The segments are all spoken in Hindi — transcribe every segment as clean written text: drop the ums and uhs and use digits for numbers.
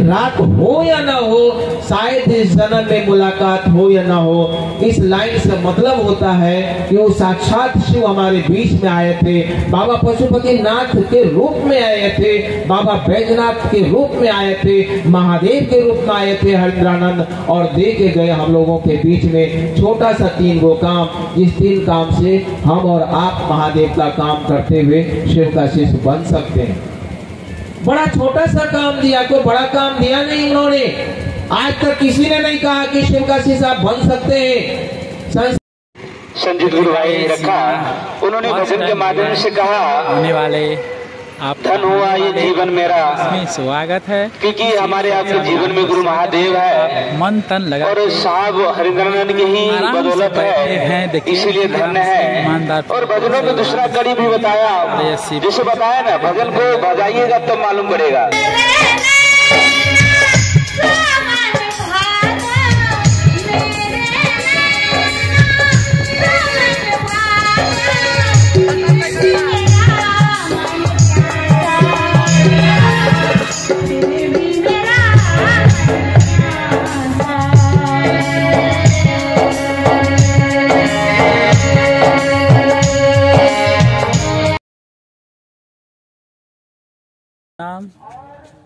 रात हो या ना हो, शायद इस जन्म में मुलाकात हो या ना हो, इस लाइन से मतलब होता है कि वो साक्षात शिव हमारे बीच में आए थे, बाबा पशुपतिनाथ के रूप में आए थे, बाबा बैजनाथ के रूप में आए थे, महादेव के रूप में आए थे हरिद्रानंद, और दे के गए हम लोगों के बीच में छोटा सा 3 गो काम, जिस 3 काम से हम और आप महादेव का काम करते हुए शिव का शिष्य बन सकते हैं। बड़ा छोटा सा काम दिया, कोई बड़ा काम दिया नहीं उन्होंने। आज तक किसी ने नहीं कहा कि शिव का शिष्य आप बन सकते हैं। संजीत गुरु भाई ने रखा, उन्होंने भजन के माध्यम से कहा होने वाले आप धन हुआ ये जीवन मेरा, इसमें स्वागत है, क्योंकि हमारे आपके जीवन में गुरु महादेव है, मन तन लगा और साहब हरिद्रानंद की ही बदौलत है, इसीलिए धन्य है। और भजनों में दूसरा कड़ी भी बताया, जिसे बताया ना, भजन को बजाइएगा तो मालूम पड़ेगा।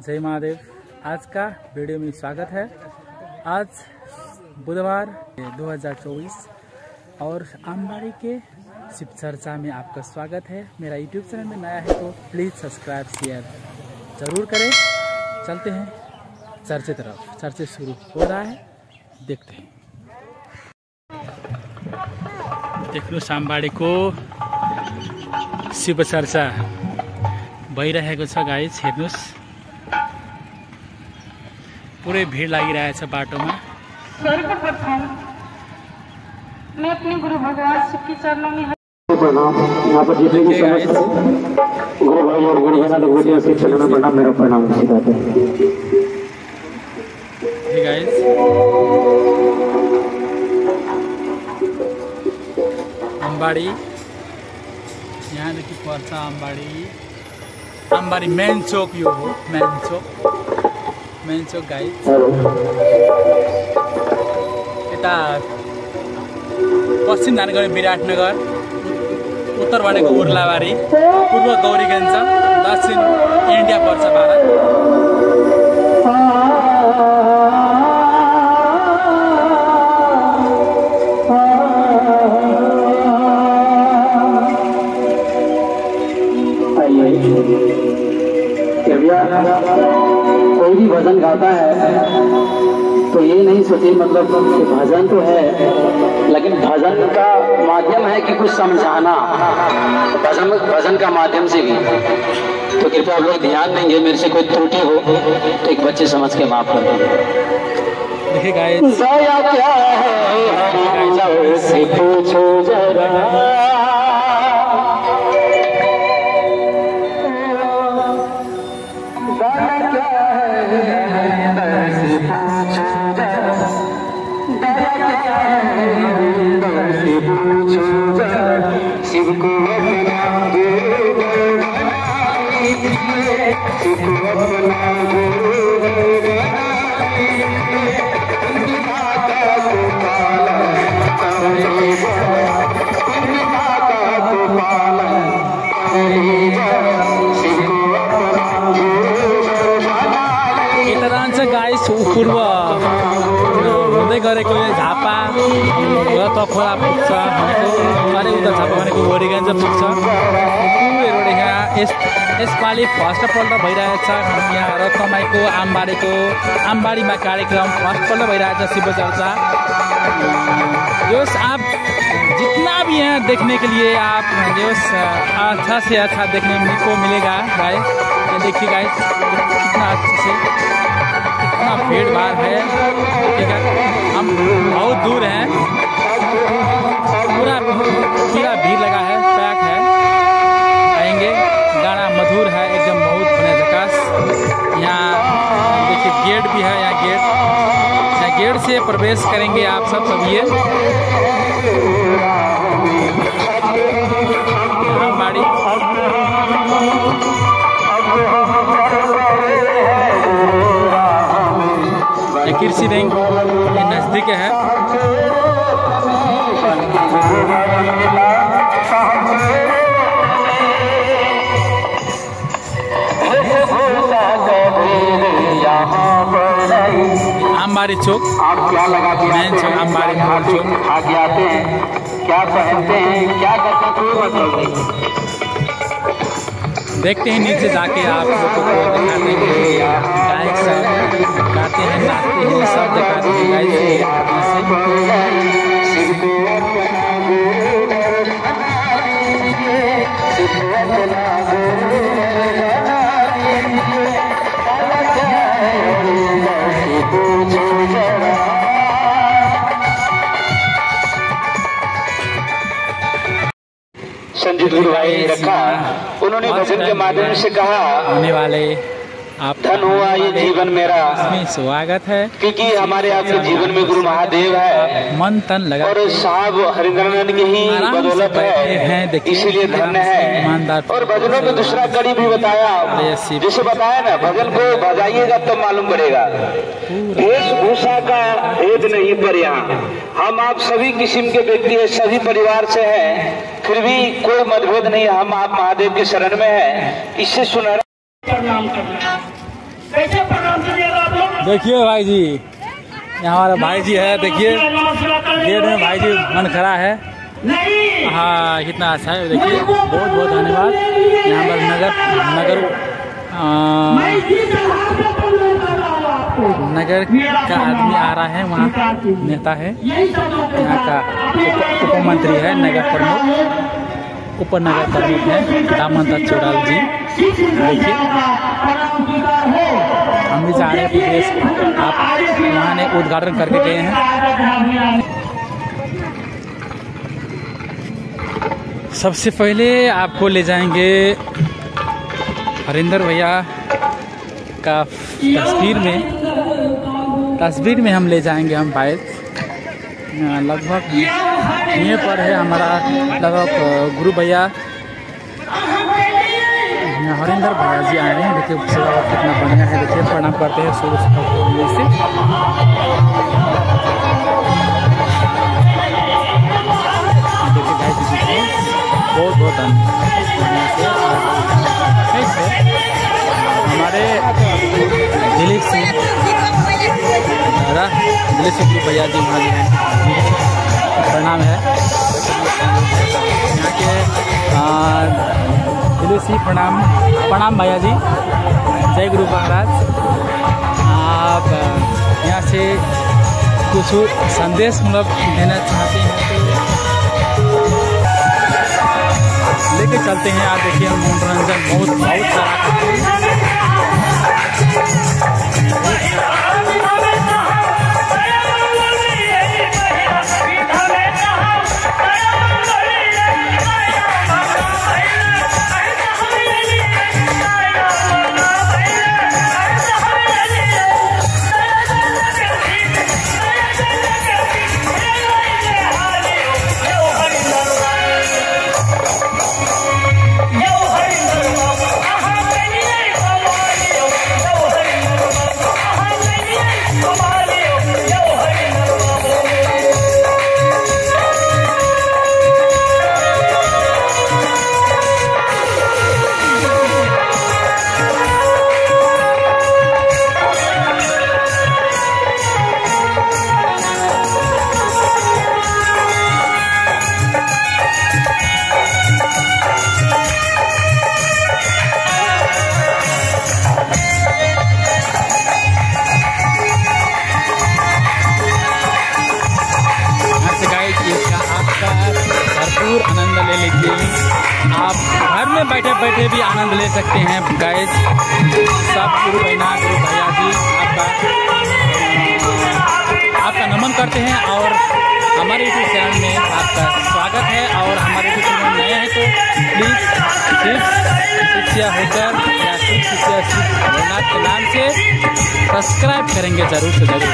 जय महादेव। आज का वीडियो में स्वागत है। आज बुधवार 2024 और आमबाड़ी के शिव चर्चा में आपका स्वागत है। मेरा यूट्यूब चैनल में नया है तो प्लीज़ सब्सक्राइब शेयर ज़रूर करें। चलते हैं चर्चे तरफ। चर्चे शुरू हो रहा है, देखते हैं। देख लो आमबाड़ी को शिव चर्चा भइरहेको छ गाइस, हेर्नुस् पुरै भिड लागिरहेछ बाटोमा। सर्वप्रथम मैं अपने गुरु भगवान शिव के चरणों में प्रणाम। यहाँ पर जितने भी गुरु भाई और गुरुजन लोग के चरणों में प्रणाम, मेरा प्रणाम सिखाते हैं। हे गाइस, आमबाड़ी यहाँदेखि पर्छ आमबाड़ी मेन चौक, यो हो मेन चौक गाइस। यता पश्चिम जाने गयो विराटनगर, उत्तर भनेको उर्लाबारी, पूर्व गौरीगञ्ज, दक्षिण इन्डिया पर्छ भारत। कोई भी भजन गाता है तो ये नहीं सोचे मतलब कि भजन तो है, लेकिन भजन का माध्यम है कि कुछ समझाना, भजन का माध्यम से भी। तो कृपया आप लोग ध्यान देंगे, मेरे से कोई त्रुटि हो तो एक बच्चे समझ के माफ कर देंगे। देखिए गाइस, दया क्या है से पूछो जरा, शिव को अपना गुरु बनाइए, शिव को अपना गुरु बनाइए, माता को पालन करेगा, माता को पालन करेगा, शिव को अपना गुरु बनाइए। यता गाइस पूर्व हुँदै गरेको झापा त खोला पुग्छ भनेको, अरे उता झापा भनेको गोरीगञ्ज पुग्छ। टुरहरू यहाँ यसपालि फर्स्टपल्ट भइरहेछ यहाँ रत्नमाईको आमबाडीमा कार्यक्रम फर्स्टपल्ट भइरहेछ शिव चर्चा। जोस आप जितना भी यहाँ देखने के लिए आप जोस अच्छा से अच्छा देखने को मिलेगा गाइस। ये देखिए गाइस कितना अच्छे से कितना भीड़ भाड़ है, ठीक है। हम बहुत दूर हैं, पूरा भीड़ लगा है, पैक है। आएंगे, गाना मधुर है एकदम, बहुत बने झकास। यहाँ देखिए गेट भी है, यहाँ गेट से प्रवेश करेंगे आप सब ये आमबाड़ी। कृषि बैंक ये नज़दीक है। आमबाड़ी चौक, मेन चौक आमबाड़ी चौक। आगे आते हैं, क्या पहनते हैं, क्या करते हैं, कोई मतलब नहीं। देखते हैं नीचे जाके आप लोगों को दिखाते हैं, गायक सब गाते हैं, नाचते हैं, सब दिखाते हैं संजीत गुरु भाई रखा, उन्होंने भजन के माध्यम से कहा होने वाले आप धन हुआ ये जीवन मेरा, इसमें स्वागत है क्योंकि हमारे आपके जीवन में गुरु महादेव है मन तन लगा और साहब हरिंद्रनाथ की ही बदौलत है, इसीलिए धन्य है। और भजनों में दूसरा कड़ी भी बताया, जैसे बताया ना, भजन को बजाइएगा तो मालूम पड़ेगा। वेशभूषा का भेद नहीं पर यहाँ हम आप सभी किस्म के व्यक्ति है, सभी परिवार से हैं, फिर भी कोई मतभेद नहीं, हम आप महादेव के शरण में है। इससे सुनहरा प्रणाम करना, कैसे प्रणाम कीजिएगा आप लोग? देखिए भाई जी, यहाँ हमारा भाई जी है, देखिए गेट में भाई जी मन खड़ा है। हाँ कितना अच्छा है, देखिए बहुत बहुत धन्यवाद। यहाँ पर नगर का आदमी आ रहा है, वहाँ नेता है, यहाँ का उप मंत्री है, नगर प्रमुख, उप नगर प्रमुख है दामोदर चौड़ाल जी। देखिए हम भी जा रहे हैं, आप वहाँ ने उद्घाटन करके गए हैं। सबसे पहले आपको ले जाएंगे हरिंदर भैया का तस्वीर में हम ले जाएंगे हम बाइक। लगभग ये पर है हमारा लगभग गुरु भैया हरिंदर भैया जी आए हैं। देखिए कितना बढ़िया है, देखिए प्रणाम करते हैं शुरू से। देखिए भाई जी को बहुत बहुत धन्यवाद। हमारे दिलीप सिंह गुरु भैया जी वहाँ हैं, प्रणाम है यहाँ के दिलीप सिंह, प्रणाम भैया जी, जय गुरु महाराज। आप यहाँ से कुछ संदेश मतलब देना चाहते हैं तो लेके चलते हैं। आप देखिए हम मनोरंजन बहुत सारा भरपूर आनंद ले लीजिए। आप घर में बैठे बैठे भी आनंद ले सकते हैं गाइस। सब गुरु भैया जी आपका नमन करते हैं और हमारे यूट्यूब चैनल में आपका स्वागत है। और हमारे यूट्यूब चैनल नए हैं तो प्लीज़ शिष्या होकर या शिष्या भोलेनाथ के नाम से सब्सक्राइब करेंगे ज़रूर से ज़रूर।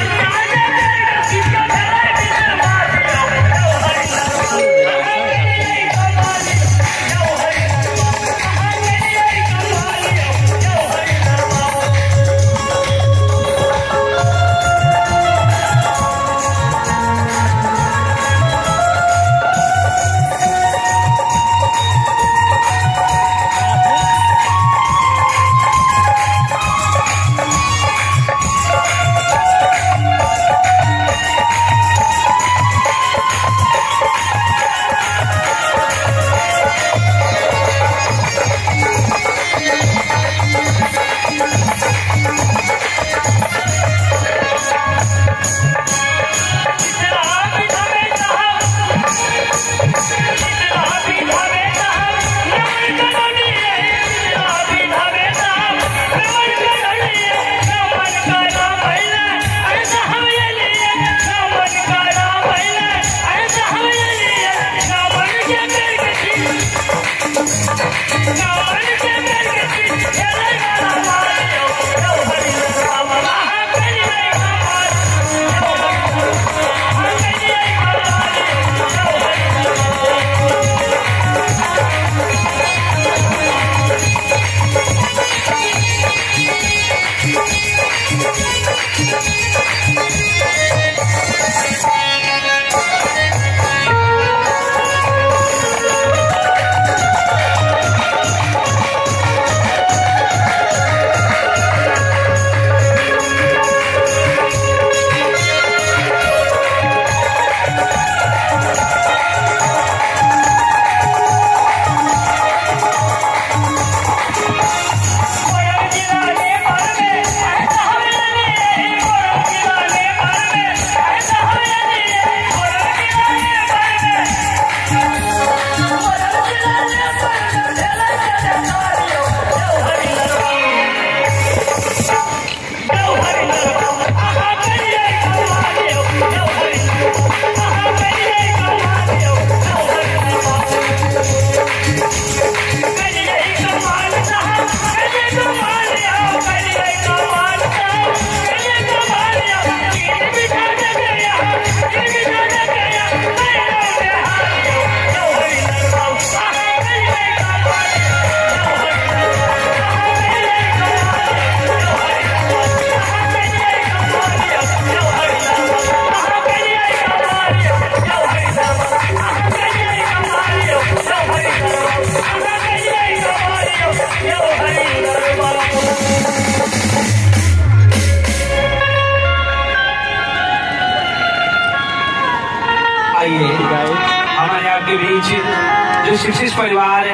जो शिक्षित परिवार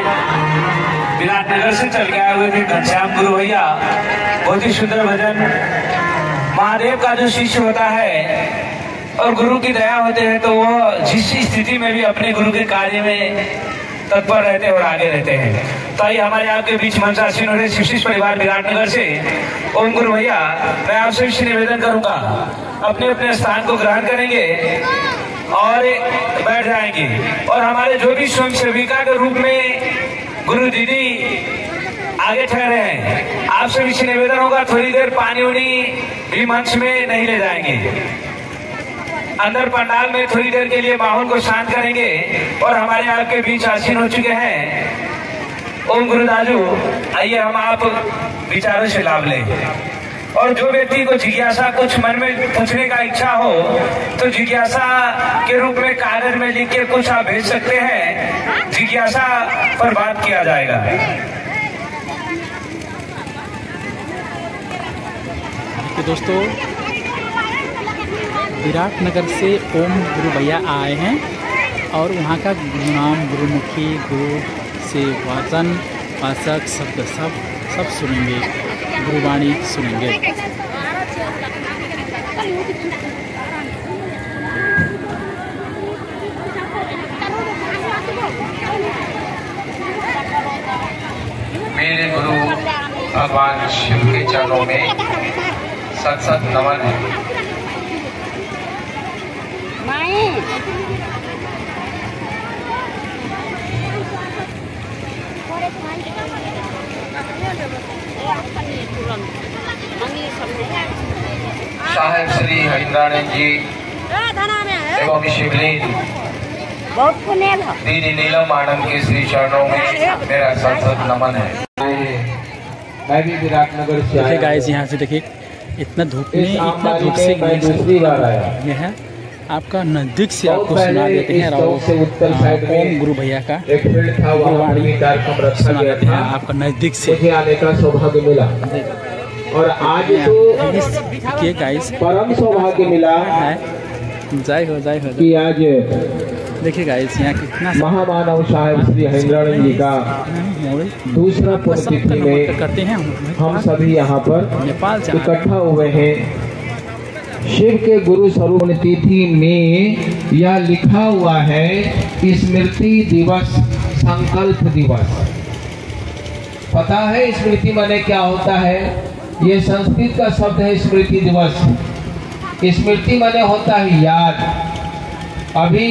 विराटनगर से चल के आए हुए थे घनश्याम गुरु भैया, बहुत ही सुंदर भजन। महादेव का जो शिष्य होता है और गुरु की दया होते हैं तो वो जिस स्थिति में भी अपने गुरु के कार्य में तत्पर रहते हैं और आगे रहते हैं। तो आइए हमारे आपके बीच मंचासीन हो रहे शिक्षित परिवार विराटनगर से ओम गुरु भैया, मैं आपसे विशेष निवेदन करूंगा, अपने अपने स्थान को ग्रहण करेंगे और बैठ जाएंगे। और हमारे जो भी स्वयं सेविका के रूप में गुरु दीदी आगे ठहरे हैं, आपसे विशेष निवेदन होगा थोड़ी देर पानी उनी भी मंच में नहीं ले जाएंगे। अंदर पंडाल में थोड़ी देर के लिए माहौल को शांत करेंगे। और हमारे आपके बीच आसीन हो चुके हैं ओम गुरुदाजू, आइए हम आप विचारों से लाभ लें। और जो व्यक्ति को जिज्ञासा कुछ मन में पूछने का इच्छा हो तो जिज्ञासा के रूप में कागज में लिख के कुछ आप भेज सकते हैं, जिज्ञासा पर बात किया जाएगा। तो दोस्तों, विराटनगर से ओम गुरु भैया आए हैं और वहाँ का गुरुनाम, गुरुमुखी, गुरु से वाचन, वाचक शब्द सब सुनेंगे, गुरुवाणी सुनेंगे। मेरे गुरु भगवान शिव के चरणों में सत सत नमन है। साहेब श्री हरिंद्रानंद जी एवं शिवलिंग दीदी नीलम आनंद के श्री चरणों में मेरा सत सत नमन है। मैं भी विराटनगर से देखिए गाइस, यहाँ से देखिए इतना धूप से दूसरी बार आया। यह है आपका नजदीक से आपको सुना देते हैं ओम गुरु भैया का गुरुवाणी सुना देते हैं आपका नजदीक से। मुझे आने का सौभाग्य मिला और आज तो देखिए गाइस, परम सौभाग्य मिला है। जय हो कि आज देखिए गाइस, यहाँ कितना महामानव साहेब श्री हरिंद्रानंद जी का दूसरा पुण्यतिथि में करते हैं हम सभी यहाँ पर नेपाल से इकट्ठा हुए हैं। शिव के गुरु स्वरूप तिथि में यह लिखा हुआ है स्मृति दिवस, संकल्प दिवस। पता है स्मृति माने क्या होता है? ये संस्कृत का शब्द है स्मृति दिवस। स्मृति माने होता है याद। अभी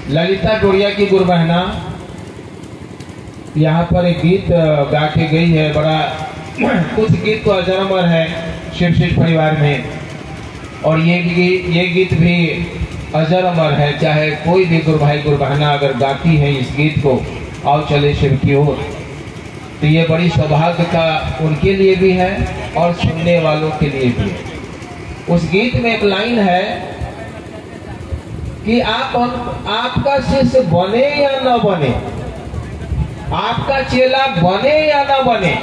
ललिता डोरिया की गुरबहना यहाँ पर एक गीत गा के गई है। बड़ा कुछ गीत तो अजर अमर है शिव परिवार में, और ये गीत भी अजर अमर है। चाहे कोई भी गुरु भाई गुरबहना अगर गाती है इस गीत को, आओ चले शिव की ओर, तो ये बड़ी सौभाग्य का उनके लिए भी है और सुनने वालों के लिए भी है। उस गीत में एक लाइन है कि आपका शिष्य बने या न बने, आपका चेला बने या ना बने,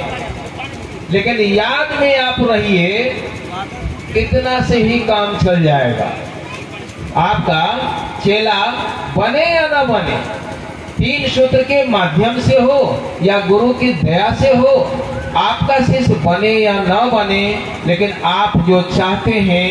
लेकिन याद में आप रहिए, इतना से ही काम चल जाएगा। आपका चेला बने या ना बने, 3 सूत्र के माध्यम से हो या गुरु की दया से हो, आपका शिष्य बने या ना बने, लेकिन आप जो चाहते हैं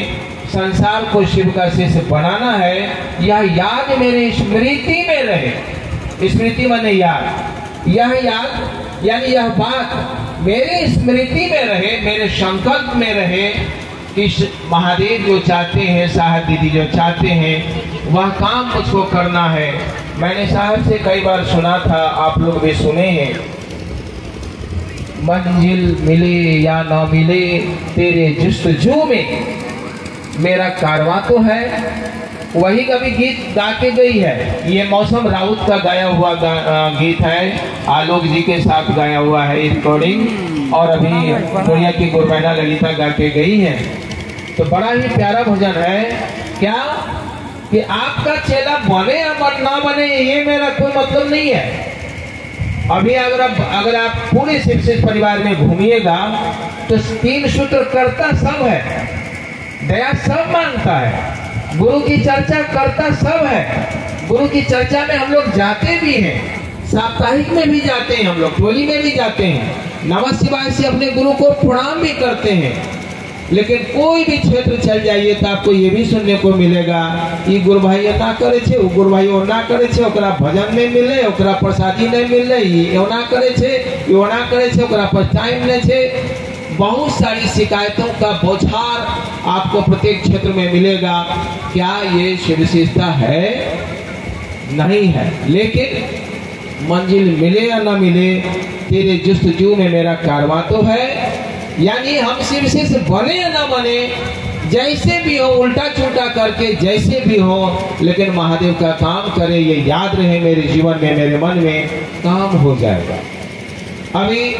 संसार को शिव का शिष्य बनाना है, यह याद मेरे स्मृति में रहे। स्मृति माने याद। यह याद यानी यह बात मेरे स्मृति में रहे, मेरे संकल्प में रहे कि महादेव जो चाहते हैं, साहब दीदी जो चाहते हैं, वह काम मुझको करना है। मैंने साहब से कई बार सुना था, आप लोग भी सुने हैं, मंजिल मिले या ना मिले तेरे जस्तजू में मेरा कारवां तो है। वही कभी गीत गा के गई है। ये मौसम राउत का गाया हुआ गीत है, आलोक जी के साथ गाया हुआ है रिकॉर्डिंग, और अभी डोरिया की गुरबहना ललिता गा के गई है। तो बड़ा ही प्यारा भजन है। क्या कि आपका चेला बने या ना बने, ये मेरा कोई मतलब नहीं है। अभी अगर आप पूरे शिवशिष परिवार में घूमिएगा तो 3 सूत्र करता सब है, दया सब मानता है, गुरु की चर्चा करता सब है। गुरु की चर्चा में हम लोग जाते भी हैं, साप्ताहिक में भी जाते हैं, हम लोग टोली में भी जाते हैं, नमः शिवाय से अपने गुरु को प्रणाम भी करते हैं। लेकिन कोई भी क्षेत्र चल जाइए तो आपको ये भी सुनने को मिलेगा, ये गुरु भाई ना करे छे, वो गुरु भाई ना करे छे, ओकरा भजन नहीं मिले, ओकरा प्रसादी नहीं मिले, ये ना करे छे, ये ना करे छे, ओकरा पर टाइम नहीं छे। बहुत सारी शिकायतों का बौछार आपको प्रत्येक क्षेत्र में मिलेगा। क्या ये शिव विशेषता है? नहीं है। लेकिन मंजिल मिले या ना मिले, तेरे जुस्तजू में मेरा कारवां तो है। यानी हम शिव विशेष बने या ना बने, जैसे भी हो, उल्टा चुल्टा करके जैसे भी हो, लेकिन महादेव का काम करे, ये याद रहे मेरे जीवन में, मेरे मन में काम हो जाएगा। अभी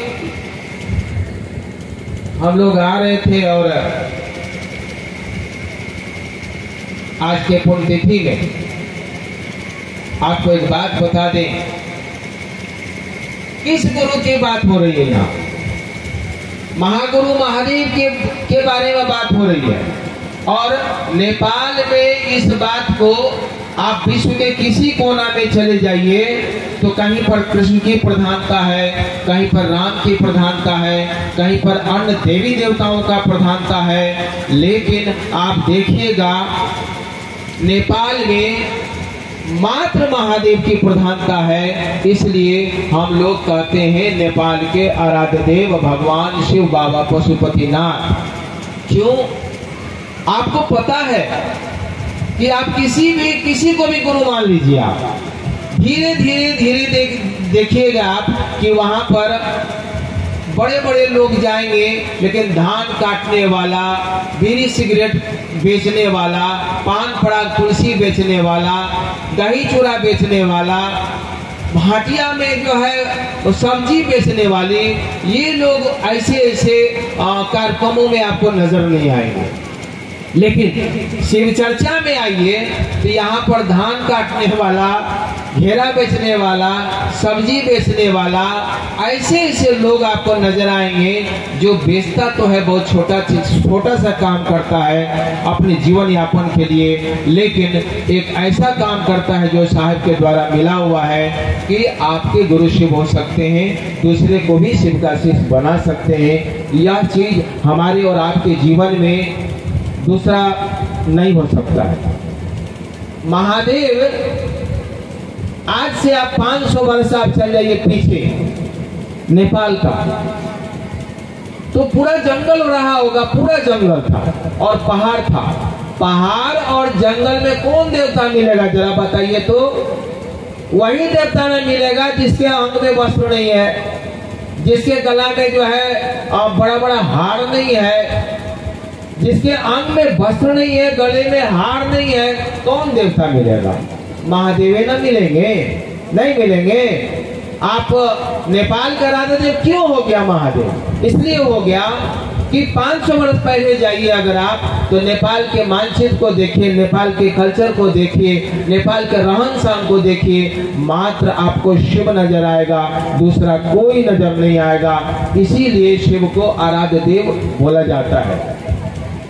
हम लोग आ रहे थे और आज के पुण्यतिथि में आपको एक बात बता दें, किस गुरु की बात हो रही है यहाँ? महागुरु महादेव के बारे में बात हो रही है। और नेपाल में इस बात को आप विश्व के किसी कोना में चले जाइए तो कहीं पर कृष्ण की प्रधानता है, कहीं पर राम की प्रधानता है, कहीं पर अन्य देवी देवताओं का प्रधानता है। लेकिन आप देखिएगा नेपाल में मात्र महादेव की प्रधानता है। इसलिए हम लोग कहते हैं नेपाल के आराध्य देव भगवान शिव बाबा पशुपतिनाथ। क्यों? आपको पता है कि आप किसी को भी गुरु मान लीजिए, आप धीरे धीरे देखिएगा आप कि वहां पर बड़े बड़े लोग जाएंगे, लेकिन धान काटने वाला, बीड़ी सिगरेट बेचने वाला, पान पराग तुलसी बेचने वाला, दही चूड़ा बेचने वाला, भाटिया में जो है सब्जी बेचने वाली, ये लोग ऐसे कार्यक्रमों में आपको नजर नहीं आएंगे। लेकिन शिव चर्चा में आइए तो यहाँ पर धान काटने वाला, घेरा बेचने वाला, सब्जी बेचने वाला, ऐसे लोग आपको नजर आएंगे जो बेचता तो है, बहुत छोटा सा काम करता है अपने जीवन यापन के लिए, लेकिन एक ऐसा काम करता है जो साहिब के द्वारा मिला हुआ है कि आपके गुरु शिव हो सकते हैं, दूसरे को भी शिव का शिष्य बना सकते हैं। यह चीज हमारे और आपके जीवन में दूसरा नहीं हो सकता है। महादेव आज से आप 500 वर्ष आप चल जाइए पीछे नेपाल का, तो पूरा जंगल रहा होगा, पूरा जंगल था और पहाड़ था। पहाड़ और जंगल में कौन देवता मिलेगा जरा बताइए तो? वही देवता में मिलेगा जिसके अंग में वस्त्र नहीं है, जिसके गला में जो है बड़ा बड़ा हार नहीं है, जिसके अंग में वस्त्र नहीं है, गले में हार नहीं है। कौन देवता मिलेगा? महादेव न मिलेंगे? नहीं मिलेंगे। आप नेपाल का आराध्य देव क्यों हो गया महादेव? इसलिए हो गया कि 500 वर्ष पहले जाइए अगर आप तो नेपाल के मानचित्र को देखिए, नेपाल के कल्चर को देखिए, नेपाल के रहन सहन को देखिए, मात्र आपको शिव नजर आएगा, दूसरा कोई नजर नहीं आएगा। इसीलिए शिव को आराध्य देव बोला जाता है।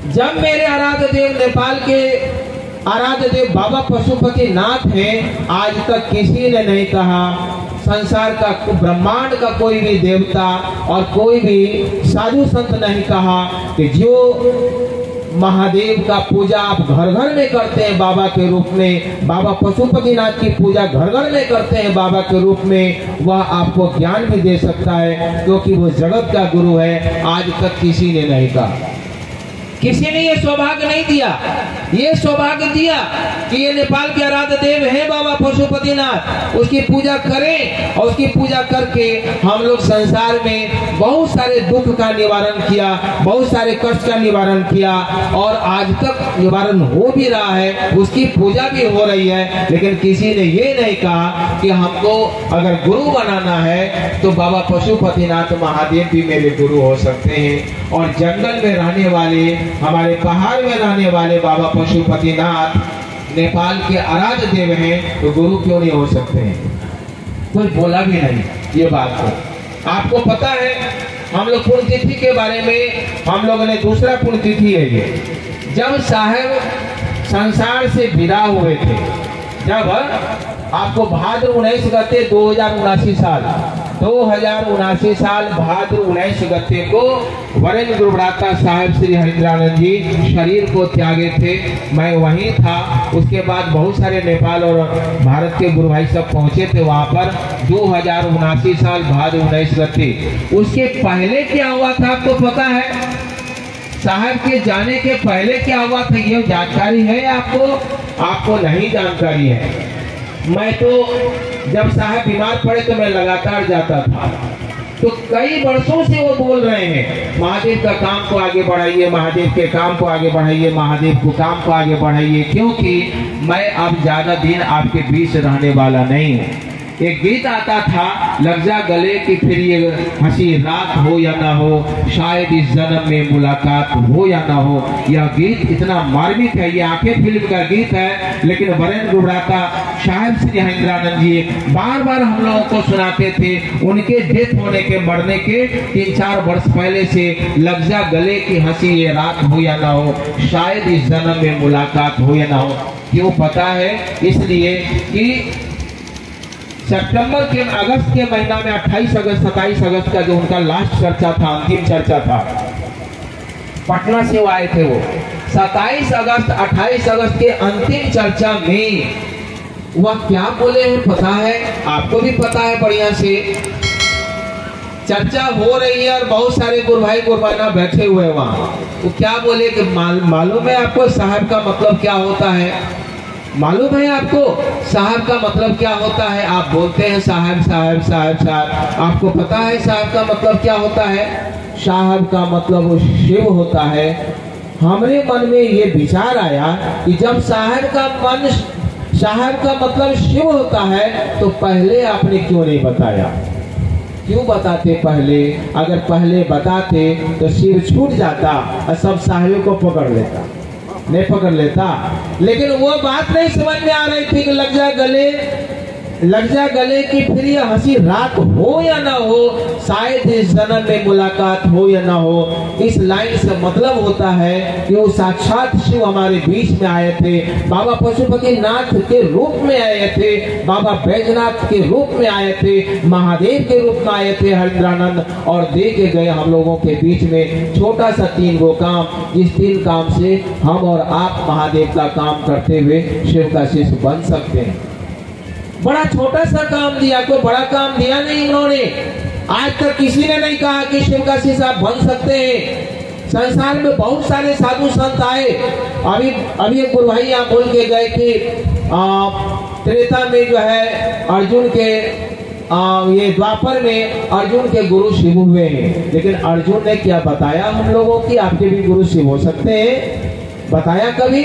जब मेरे आराध्य देव नेपाल के आराध्य देव बाबा पशुपतिनाथ हैं, आज तक किसी ने नहीं कहा, संसार का ब्रह्मांड का कोई भी देवता और कोई भी साधु संत नहीं कहा कि जो महादेव का पूजा आप घर घर में करते हैं बाबा के रूप में, बाबा पशुपतिनाथ की पूजा घर घर में करते हैं बाबा के रूप में, वह आपको ज्ञान भी दे सकता है क्योंकि वो जगत का गुरु है। आज तक किसी ने नहीं कहा, किसी ने ये सौभाग्य नहीं दिया। ये सौभाग्य दिया कि ये नेपाल के आराध्य देव है बाबा पशुपतिनाथ, उसकी पूजा करें और उसकी पूजा करके हम लोग संसार में बहुत सारे दुख का निवारण किया, बहुत सारे कष्ट का निवारण किया और आज तक निवारण हो भी रहा है, उसकी पूजा भी हो रही है। लेकिन किसी ने ये नहीं कहा कि हमको अगर गुरु बनाना है तो बाबा पशुपतिनाथ महादेव भी मेरे गुरु हो सकते हैं। और जंगल में रहने वाले, हमारे पहाड़ में रहने वाले बाबा पशुपतिनाथ नेपाल के आराध्य देव हैं, तो गुरु क्यों नहीं हो सकते हैं? कोई बोला भी नहीं ये बात को। आपको पता है हम लोग पुण्यतिथि के बारे में हम लोगों ने दूसरा पुण्यतिथि है ये, जब साहब संसार से विदा हुए थे, जब आपको भाद्र 19 गते 2079 साल भाद्र 19 गते को वरेण्य गुरुभ्राता साहब श्री हरिंद्रानंद जी शरीर को त्यागे थे। मैं वहीं था। उसके बाद बहुत सारे नेपाल और भारत के गुरु भाई सब पहुंचे थे वहां पर 2079 साल भाद्र 19 गते। उसके पहले क्या हुआ था आपको पता है? साहब के जाने के पहले क्या हुआ था ये जानकारी है आपको? आपको नहीं जानकारी है। मैं तो जब साहब बीमार पड़े तो मैं लगातार जाता था, तो कई वर्षों से वो बोल रहे हैं महादेव का काम को आगे बढ़ाइए, महादेव के काम को आगे बढ़ाइए, महादेव को काम को आगे बढ़ाइए, क्योंकि मैं अब ज्यादा दिन आपके बीच रहने वाला नहीं हूँ। एक गीत आता था, लग जा गले कि फिर ये हंसी रात हो या ना हो, शायद इस जन्म में मुलाकात हो या ना हो। यह गीत इतना मार्मिक है, ये आंखें फिल्म का गीत है, लेकिन वरेण्य गुरुभ्राता साहब श्री हरिंद्रानंद जी बार बार हम लोगों को सुनाते थे। उनके डेथ होने के मरने के 3-4 वर्ष पहले से लग जा गले की हंसी ये रात हो या ना हो, शायद इस जन्म में मुलाकात हो या ना हो। क्यों पता है? इसलिए कि सितंबर के अगस्त के महीना में 28 अगस्त 27 अगस्त का जो उनका लास्ट चर्चा था, अंतिम चर्चा था, पटना से वो आए थे। वो 27 अगस्त 28 अगस्त के अंतिम चर्चा में वह क्या बोले हैं पता है? आपको भी पता है बढ़िया से। चर्चा हो रही है और बहुत सारे गुरु भाई गुरबाना बैठे हुए वहां। वो क्या बोले कि मालूम है आपको साहब का मतलब क्या होता है? मालूम है आपको साहब का मतलब क्या होता है? आप बोलते हैं साहब साहब साहब साहब। आपको पता है साहब का मतलब क्या होता है? साहब का मतलब वो शिव होता है। हमारे मन में ये विचार आया कि जब साहब का मतलब शिव होता है तो पहले आपने क्यों नहीं बताया? क्यों बताते पहले? अगर पहले बताते तो शिव छूट जाता और सब साहियों को पकड़ लेता, नहीं पकड़ लेता। लेकिन वो बात नहीं समझ में आ रही थी कि लग जा गले की फिर ये हंसी रात हो या ना हो, शायद इस जन्म में मुलाकात हो या ना हो। इस लाइन से मतलब होता है कि वो साक्षात शिव हमारे बीच में आए थे, बाबा पशुपतिनाथ के रूप में आए थे, बाबा बैजनाथ के रूप में आए थे, महादेव के रूप में आए थे हरिंद्रानंद, और दे के गए हम लोगों के बीच में छोटा सा 3 गो काम, जिस 3 काम से हम और आप महादेव का काम करते हुए शिव का शिष्य बन सकते हैं। बड़ा छोटा सा काम दिया, कोई बड़ा काम दिया नहीं उन्होंने। आज तक किसी ने नहीं कहा कि शिव का शिष्य आप बन सकते हैं। संसार में बहुत सारे साधु संत आए। अभी एक गुरु भाई यहाँ बोल के गए कि त्रेता में जो है अर्जुन के ये द्वापर में अर्जुन के गुरु शिव हुए हैं, लेकिन अर्जुन ने क्या बताया हम लोगों की आपके भी गुरु शिव हो सकते हैं? बताया कभी?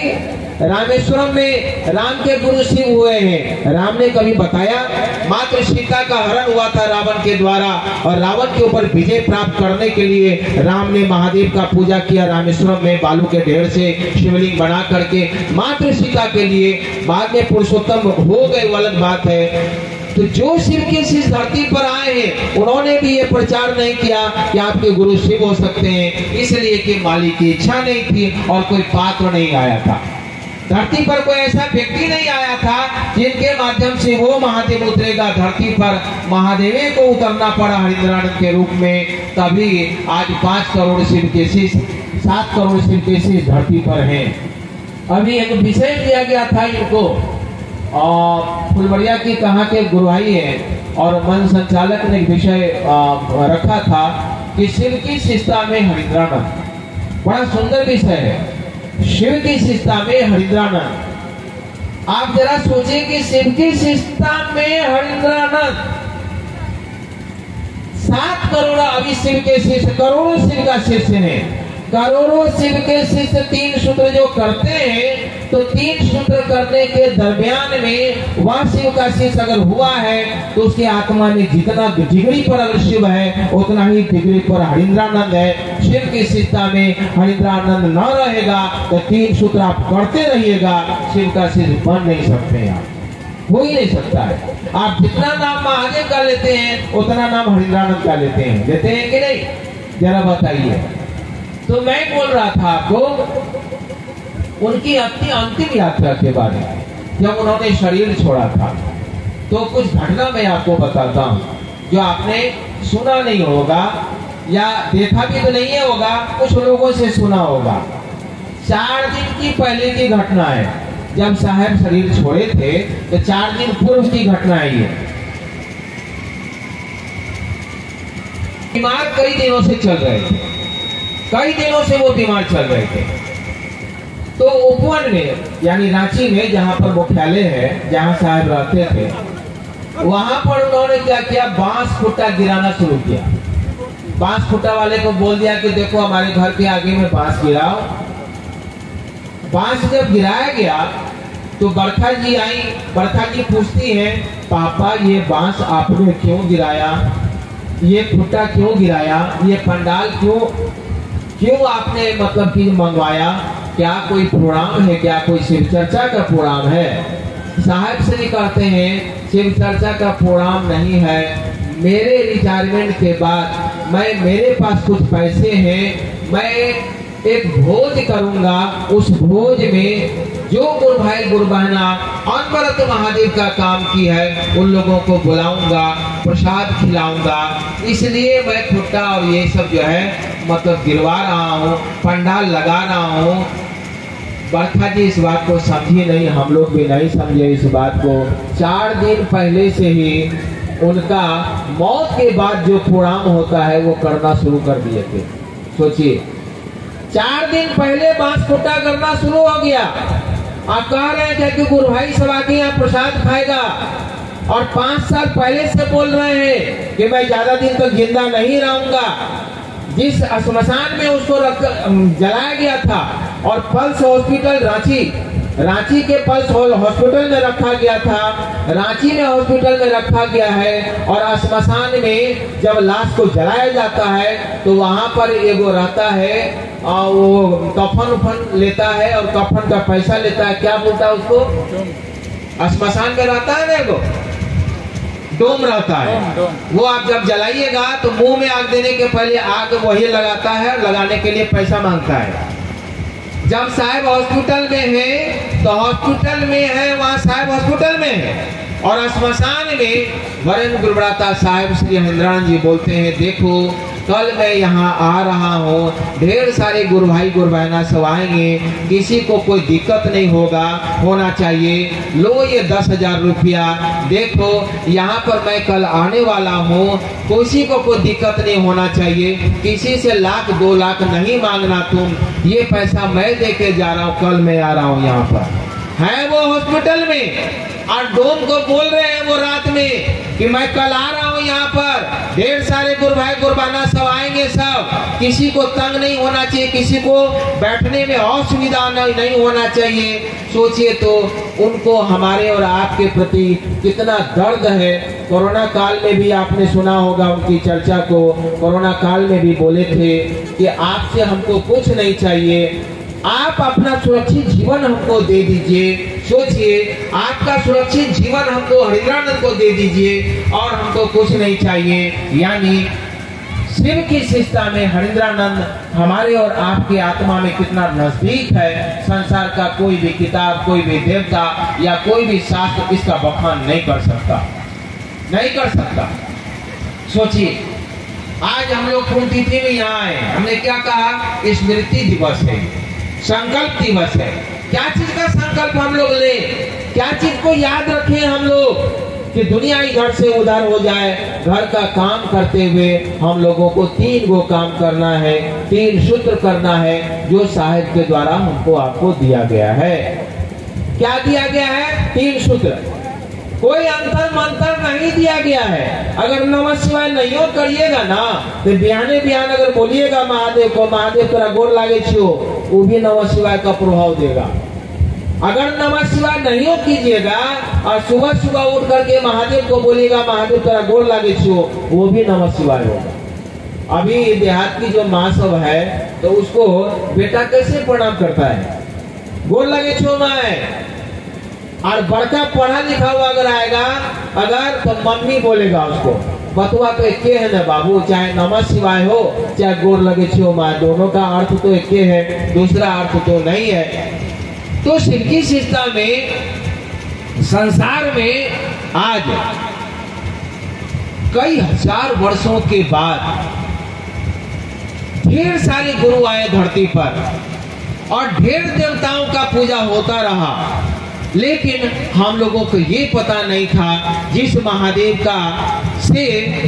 रामेश्वरम में राम के गुरु शिव हुए हैं, राम ने कभी बताया? मात्र सीता का हरण हुआ था रावण के द्वारा, और रावण के ऊपर विजय प्राप्त करने के लिए राम ने महादेव का पूजा किया रामेश्वरम में, बालू के ढेर से शिवलिंग बना करके, मात्र सीता के लिए। बाद में पुरुषोत्तम हो गए, वो अलग बात है। तो जो शिव के शिष्य धरती पर आए हैं उन्होंने भी ये प्रचार नहीं किया कि आपके गुरु शिव हो सकते हैं, इसलिए कि मालिक की इच्छा नहीं थी और कोई पात्र नहीं आया था। धरती पर कोई ऐसा व्यक्ति नहीं आया था जिनके माध्यम से वो महादेव उतरेगा धरती पर। महादेवे को उतरना पड़ा हरिंद्रानंद के रूप में, तभी आज 5 करोड़ शिव के शिष्य, 7 करोड़ शिव के शिष्य धरती पर हैं। अभी एक विषय दिया गया था इनको, और फुलबड़िया की कहाँ के गुरु भाई है और मन संचालक ने एक विषय रखा था कि शिव की शिष्टता में हरिंद्रानंद। बड़ा सुंदर विषय है, शिव की शिष्टता में हरिंद्रानंद। आप जरा सोचिए कि शिव की शिष्टता में हरिंद्रानंद, 7 करोड़ अभी शिव के शिष्य, करोड़ों शिव का शिष्य है, करोड़ों शिव के शिष्य 3 सूत्र जो करते हैं, तो 3 सूत्र करने के दरमियान में वह शिव का शिष्य अगर हुआ है तो उसकी आत्मा में जितना डिग्री पर अगर शिव है उतना ही डिग्री पर हरिंद्रानंद है। शिव की शिष्टता में हरिंद्रानंद न रहेगा तो 3 सूत्र आप करते रहिएगा, शिव का शिष्य बन नहीं सकते आप। हो ही नहीं सकता है। आप जितना नाम महादेव का लेते हैं उतना नाम हरिंद्रानंद का लेते हैं कि नहीं, जरा बताइए। तो मैं बोल रहा था आपको उनकी अंतिम यात्रा के बारे में, जब उन्होंने शरीर छोड़ा था, तो कुछ घटना मैं आपको बताता हूँ जो आपने सुना नहीं होगा या देखा भी तो नहीं होगा, कुछ लोगों से सुना होगा। 4 दिन की पहले की घटना है, जब साहब शरीर छोड़े थे तो 4 दिन पूर्व की घटना है ये। बीमार कई दिनों से चल रहे थे, कई दिनों से वो बीमार चल रहे थे। तो उपवन में यानी रांची में जहाँ पर मुख्यालय है, जहाँ साहब रहते थे, वहां पर उन्होंने क्या किया, बांस फुट्टा गिराना शुरू किया। बांस फुट्टा वाले को बोल दिया कि देखो हमारे घर के आगे में बांस गिराओ। बांस जब गिराया गया तो बरखा जी आई। बरखा जी पूछती हैं, पापा ये बांस आपने क्यों गिराया, ये फुट्टा क्यों गिराया, ये पंडाल क्यों आपने मतलब कि मंगवाया, क्या कोई प्रोग्राम है, क्या कोई शिव चर्चा का प्रोग्राम है? साहब से कहते हैं शिव चर्चा का प्रोग्राम नहीं है, मेरे रिटायरमेंट के बाद मेरे पास कुछ पैसे हैं, मैं एक भोज करूंगा। उस भोज में जो गुरु भाई गुरु बहना अनवरत महादेव का काम की है उन लोगों को बुलाऊंगा, प्रसाद खिलाऊंगा, इसलिए मैं फुट्टा और ये सब जो है मतलब गिरवा रहा हूँ, पंडाल लगा रहा हूँ। बरखा जी इस बात को समझी नहीं, हम लोग भी नहीं समझे इस बात को। 4 दिन पहले से ही उनका मौत के बाद जो प्रोग्राम होता है वो करना शुरू कर दिए थे। सोचिए, 4 दिन पहले बांस फुट्टा करना शुरू हो गया। आप कह रहे थे कि गुरु भाई सब आके यहाँ प्रसाद खाएगा, और 5 साल पहले से बोल रहे हैं कि मैं ज्यादा दिन तक जिंदा नहीं रहूंगा। जिस श्मशान में उसको जलाया गया था और पल्स हॉस्पिटल रांची के पल्स हॉस्पिटल में रखा गया था, रांची में हॉस्पिटल में रखा गया है। और श्मशान में जब लाश को जलाया जाता है तो वहां पर एगो रहता है और वो कफन उफन लेता है और कफन का पैसा लेता है, क्या बोलता है उसको, श्मशान में रहता है ना एगो डोम रहता है, वो आप जब जलाइएगा तो मुंह में आग देने के पहले आग वही लगाता है, लगाने के लिए पैसा मांगता है। जब साहब हॉस्पिटल में है तो हॉस्पिटल में है, वहाँ साहब हॉस्पिटल में है, और श्मशान में वरेंद्र गुरुब्राता साहब श्री हरिंद्रानंद जी बोलते हैं, देखो कल मैं यहाँ आ रहा हूँ, ढेर सारे गुरु भाई गुरु बहना सब आएंगे, किसी को कोई दिक्कत नहीं होना चाहिए। लो ये 10,000 रुपया, देखो यहाँ पर मैं कल आने वाला हूँ, किसी को कोई दिक्कत नहीं होना चाहिए, किसी से 1,00,000 2 लाख नहीं मांगना तुम, ये पैसा मैं दे के जा रहा हूँ, कल मैं आ रहा हूँ यहाँ पर। है वो हॉस्पिटल में और डोम को बोल रहे हैं वो रात में कि मैं कल आ रहा हूँ यहाँ पर, ढेर सारे गुरु भाई गुरबाना सब आएंगे, सब किसी को तंग नहीं होना चाहिए, किसी को बैठने में असुविधा नहीं होना चाहिए। सोचिए तो उनको हमारे और आपके प्रति कितना दर्द है। कोरोना काल में भी आपने सुना होगा उनकी चर्चा को, कोरोना काल में भी बोले थे कि आपसे हमको कुछ नहीं चाहिए, आप अपना सुरक्षित जीवन हमको दे दीजिए। सोचिए, आपका सुरक्षित जीवन हमको हरिंद्रानंद को दे दीजिए और हमको कुछ नहीं चाहिए। यानी शिव की शिष्टता में हरिंद्रानंद हमारे और आपके आत्मा में कितना नजदीक है। संसार का कोई भी किताब, कोई भी देवता या कोई भी शास्त्र इसका बखान नहीं कर सकता, नहीं कर सकता। सोचिए, आज हम लोग पुण्यतिथि में यहाँ आए, हमने क्या कहा, स्मृति दिवस है, संकल्प दिवस है। क्या चीज का संकल्प हम लोग ले, क्या चीज को याद रखें हम लोग कि दुनिया इधर से उधर हो जाए। घर का काम करते हुए हम लोगों को 3 गो काम करना है, 3 सूत्र करना है जो साहिब के द्वारा हमको आपको दिया गया है। क्या दिया गया है? 3 सूत्र, कोई अंतर मंत्र नहीं दिया गया है। अगर नमः शिवाय नहीं करिएगा ना तो बिहाने बिहान अगर बोलिएगा महादेव को, महादेव तेरा गोर लागे छियो, वो भी नमः शिवाय का प्रभाव देगा। अगर नमः शिवाय नहीं कीजिएगा और सुबह सुबह उठ करके महादेव को बोलिएगा महादेव तेरा गोर लागे छियो, वो भी नमः शिवाय होगा। अभी देहात की जो माँ सब है तो उसको बेटा कैसे प्रणाम करता है, गोर लागे छियो माँ, और बड़का पढ़ा लिखा हुआ अगर आएगा अगर तो मम्मी बोलेगा उसको। बतुआ तो एक है ना बाबू, चाहे नमः शिवाय हो चाहे गोर लगे छो माँ, दोनों का अर्थ तो एक है, दूसरा अर्थ तो नहीं है। तो सिरकी शिष्टा में संसार में आज कई हजार वर्षों के बाद ढेर सारे गुरु आए धरती पर और ढेर देवताओं का पूजा होता रहा, लेकिन हम लोगों को ये पता नहीं था जिस महादेव का से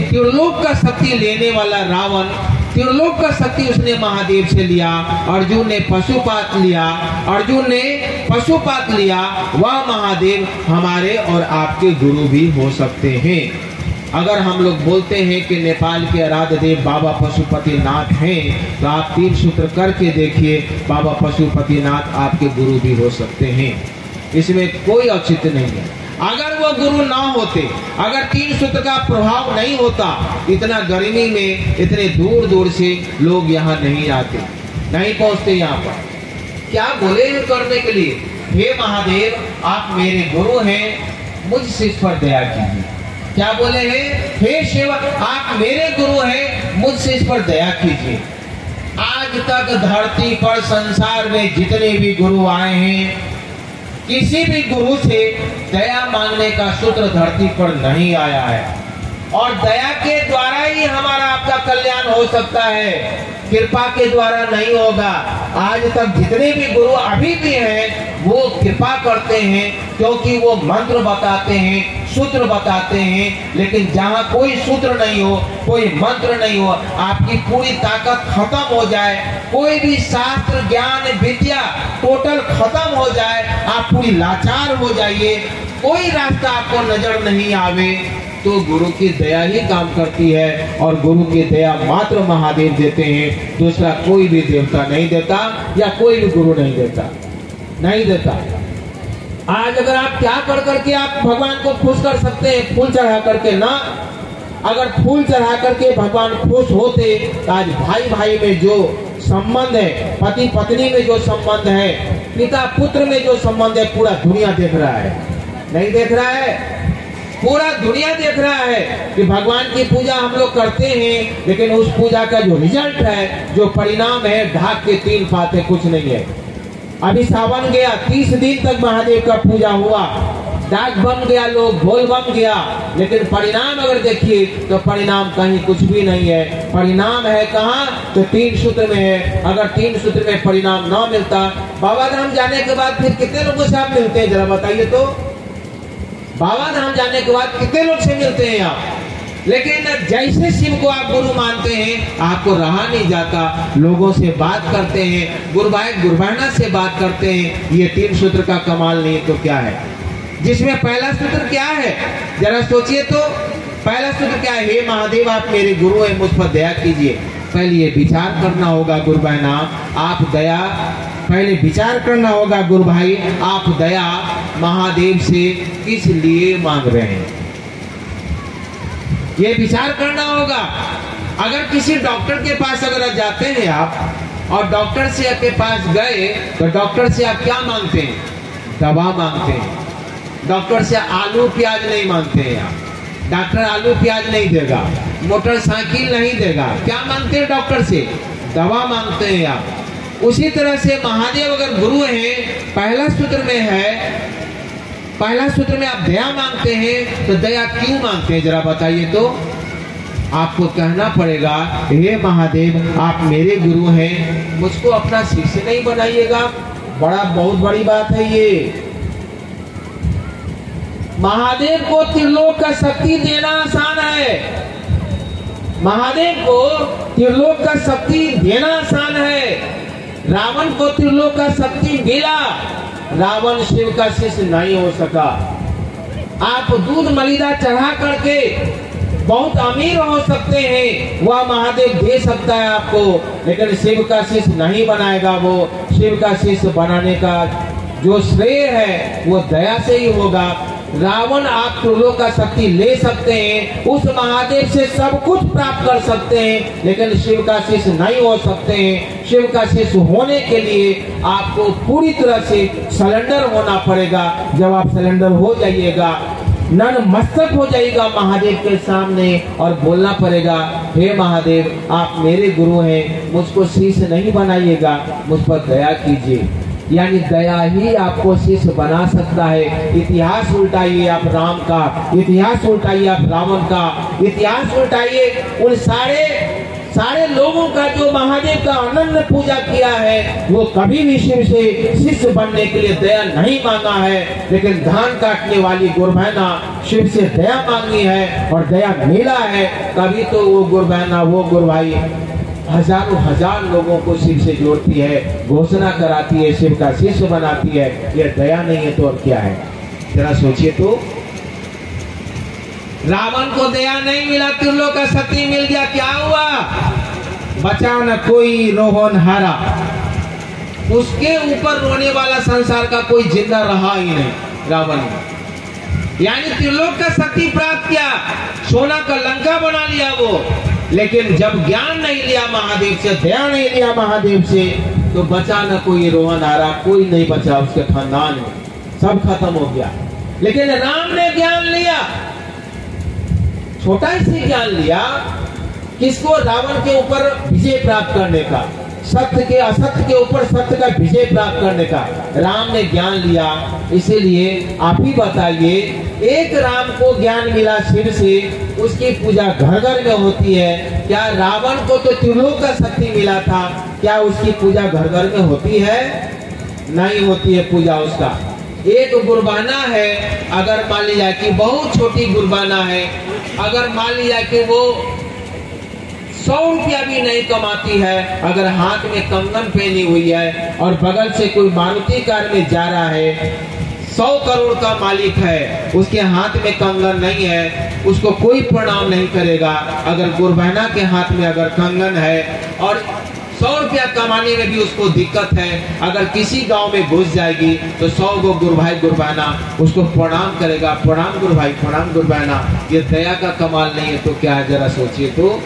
त्रिलोक का शक्ति लेने वाला रावण, त्रिलोक का शक्ति उसने महादेव से लिया। अर्जुन ने पशुपात लिया, अर्जुन ने पशुपात लिया, वह महादेव हमारे और आपके गुरु भी हो सकते हैं। अगर हम लोग बोलते हैं कि नेपाल के आराध्य देव बाबा पशुपतिनाथ हैं, तो आप 3 सूत्र करके देखिए, बाबा पशुपतिनाथ आपके गुरु भी हो सकते हैं। इसमें कोई औचित्य नहीं है। अगर वो गुरु ना होते, अगर 3 सूत्र का प्रभाव नहीं होता, इतना गर्मी में इतने दूर दूर से लोग यहाँ नहीं आते, नहीं पहुँचते यहाँ पर। क्या बोले करने के लिए, हे महादेव आप मेरे गुरु हैं, मुझसे इस पर दया कीजिए। क्या बोले हैं, हे शिव आप मेरे गुरु हैं, मुझसे इस पर दया कीजिए। आज तक धरती पर संसार में जितने भी गुरु आए हैं, किसी भी गुरु से दया मांगने का सूत्र धरती पर नहीं आया है। और दया के द्वारा ही हमारा आपका कल्याण हो सकता है, कृपा के द्वारा नहीं होगा। आज तक जितने भी गुरु अभी भी हैं वो कृपा करते हैं, क्योंकि वो मंत्र बताते हैं, सूत्र बताते हैं। लेकिन जहाँ कोई सूत्र नहीं हो, कोई मंत्र नहीं हो, आपकी पूरी ताकत खत्म हो जाए, कोई भी शास्त्र ज्ञान विद्या टोटल खत्म हो जाए, आप पूरी लाचार हो जाइए, कोई रास्ता आपको नजर नहीं आवे, तो गुरु की दया ही काम करती है। और गुरु की दया मात्र महादेव देते हैं, दूसरा कोई भी देवता नहीं देता या कोई भी गुरु नहीं देता, नहीं देता। आज अगर आप क्या कर करके आप भगवान को खुश कर सकते हैं, फूल चढ़ा करके ना। अगर फूल चढ़ा करके भगवान खुश होते, तो आज भाई भाई में जो संबंध है, पति पत्नी में जो संबंध है, पिता पुत्र में जो संबंध है, पूरा दुनिया देख रहा है, नहीं देख रहा है? पूरा दुनिया देख रहा है कि भगवान की पूजा हम लोग करते हैं, लेकिन उस पूजा का जो रिजल्ट है, जो परिणाम है, ढाक के 3 पाते कुछ नहीं है। अभी सावन गया, 30 दिन तक महादेव का पूजा हुआ, डाक बन गया, लोग ढोल बन गया, लेकिन परिणाम अगर देखिए तो परिणाम कहीं कुछ भी नहीं है। परिणाम है कहाँ? तो 3 सूत्र में है। अगर 3 सूत्र में परिणाम न मिलता, बाबा धाम जाने के बाद फिर कितने लोगों से आप मिलते हैं, जरा बताइए तो। बाबा धाम जाने के बाद कितने लोग से मिलते हैं आप? लेकिन जैसे शिव को आप गुरु मानते हैं, आपको रहा नहीं जाता, लोगों से बात करते हैं, गुरुभाई गुरुबहना से बात करते हैं। ये 3 सूत्र का कमाल नहीं तो क्या है? जिसमें पहला सूत्र क्या है, जरा सोचिए तो। पहला सूत्र क्या है? हे महादेव आप मेरे गुरु हैं, मुझ पर दया कीजिए। पहले ये विचार करना होगा गुरु बहना, आप दया पहले विचार करना होगा गुरु भाई, आप दया महादेव से किस लिए मांग रहे हैं, ये विचार करना होगा। अगर किसी डॉक्टर के पास अगर जाते हैं आप और डॉक्टर से के पास गए, तो डॉक्टर से आप क्या मांगते हैं? दवा मांगते हैं। डॉक्टर से आलू प्याज नहीं मांगते हैं आप, डॉक्टर आलू प्याज नहीं देगा, मोटरसाइकिल नहीं देगा। क्या मांगते हैं डॉक्टर से? दवा मांगते हैं आप। उसी तरह से महादेव अगर गुरु हैं, पहला सूत्र में है, पहला सूत्र में आप दया मांगते हैं, तो दया क्यों मांगते हैं जरा बताइए तो। आपको कहना पड़ेगा, हे महादेव आप मेरे गुरु हैं, मुझको अपना शिष्य नहीं बनाइएगा। बड़ा बहुत बड़ी बात है ये। महादेव को त्रिलोक का शक्ति देना आसान है, महादेव को त्रिलोक का शक्ति देना आसान है। रावण को त्रिलोक का शक्ति मिला, रावण शिव का शिष्य नहीं हो सका। आप दूध मलिदा चढ़ा करके बहुत अमीर हो सकते हैं, वह महादेव दे सकता है आपको, लेकिन शिव का शिष्य नहीं बनाएगा। वो शिव का शिष्य बनाने का जो श्रेय है वो दया से ही होगा। रावण आप त्रिलोक का शक्ति ले सकते हैं, उस महादेव से सब कुछ प्राप्त कर सकते हैं, लेकिन शिव का शिष्य नहीं हो सकते हैं। शिव का शिष्य होने के लिए आपको पूरी तरह से सरेंडर होना पड़ेगा। जब आप सरेंडर हो जाइएगा, नतमस्तक हो जाएगा महादेव के सामने और बोलना पड़ेगा, हे महादेव आप मेरे गुरु हैं, मुझको शिष्य नहीं बनाइएगा, मुझ पर दया कीजिए। यानी दया ही आपको शिष्य बना सकता है। इतिहास उल्टाइए आप राम का, इतिहास उल्टाइए आप रावण का, इतिहास उल्टाइए उन सारे लोगों का जो महादेव का अनन्य पूजा किया है, वो कभी भी शिव से शिष्य बनने के लिए दया नहीं मांगा है, लेकिन धान काटने वाली गुरबहना शिव से दया मांगी है और दया मिला है। कभी तो वो गुरबहना, वो गुरभाई हजारों हजार लोगों को शिव से जोड़ती है, घोषणा कराती है, शिव का शिष्य बनाती है। यह दया नहीं है तो और क्या है? जरा सोचिए तो। रावण को दया नहीं मिला, त्रिलोक का शक्ति मिल गया, क्या हुआ? बचा न कोई रोहन हारा। उसके ऊपर रोने वाला संसार का कोई जिंदा रहा ही नहीं रावण ने। यानी त्रिलोक का शक्ति प्राप्त किया, सोना का लंका बना लिया वो, लेकिन जब ज्ञान नहीं लिया महादेव से, दया नहीं लिया महादेव से, तो बचा न कोई रोहन हारा, कोई नहीं बचा उसके खानदान में, सब खत्म हो गया। लेकिन राम ने ज्ञान लिया, छोटा सी ज्ञान लिया, किसको? रावण के ऊपर विजय प्राप्त करने का, सत्य के असत्य के ऊपर सत्य का विजय प्राप्त करने का राम ने ज्ञान लिया। इसीलिए आप ही बताइए, एक राम को ज्ञान मिला शिव से, उसकी पूजा घर घर में होती है। क्या रावण को तो त्रिलोक का शक्ति मिला था, क्या उसकी पूजा घर घर में होती है? नहीं होती है पूजा उसका। एक गुरबाना है, अगर मान लिया कि बहुत छोटी गुरबाना है, अगर मान लिया कि वो 100 रुपया भी नहीं कमाती है, अगर हाथ में कंगन पहनी हुई है और बगल से कोई मारुति कार में जा रहा है, 100 करोड़ का मालिक है, उसके हाथ में कंगन नहीं है, उसको कोई प्रणाम नहीं करेगा। अगर गुरबहना के हाथ में अगर कंगन है और 100 रुपया कमाने में भी उसको दिक्कत है, अगर किसी गांव में घुस जाएगी तो 100 गो गुरभाई गुरबहना उसको प्रणाम करेगा, प्रणाम गुरभाई, प्रणाम गुरबहना। ये दया का कमाल नहीं है तो क्या है? जरा सोचिए तो।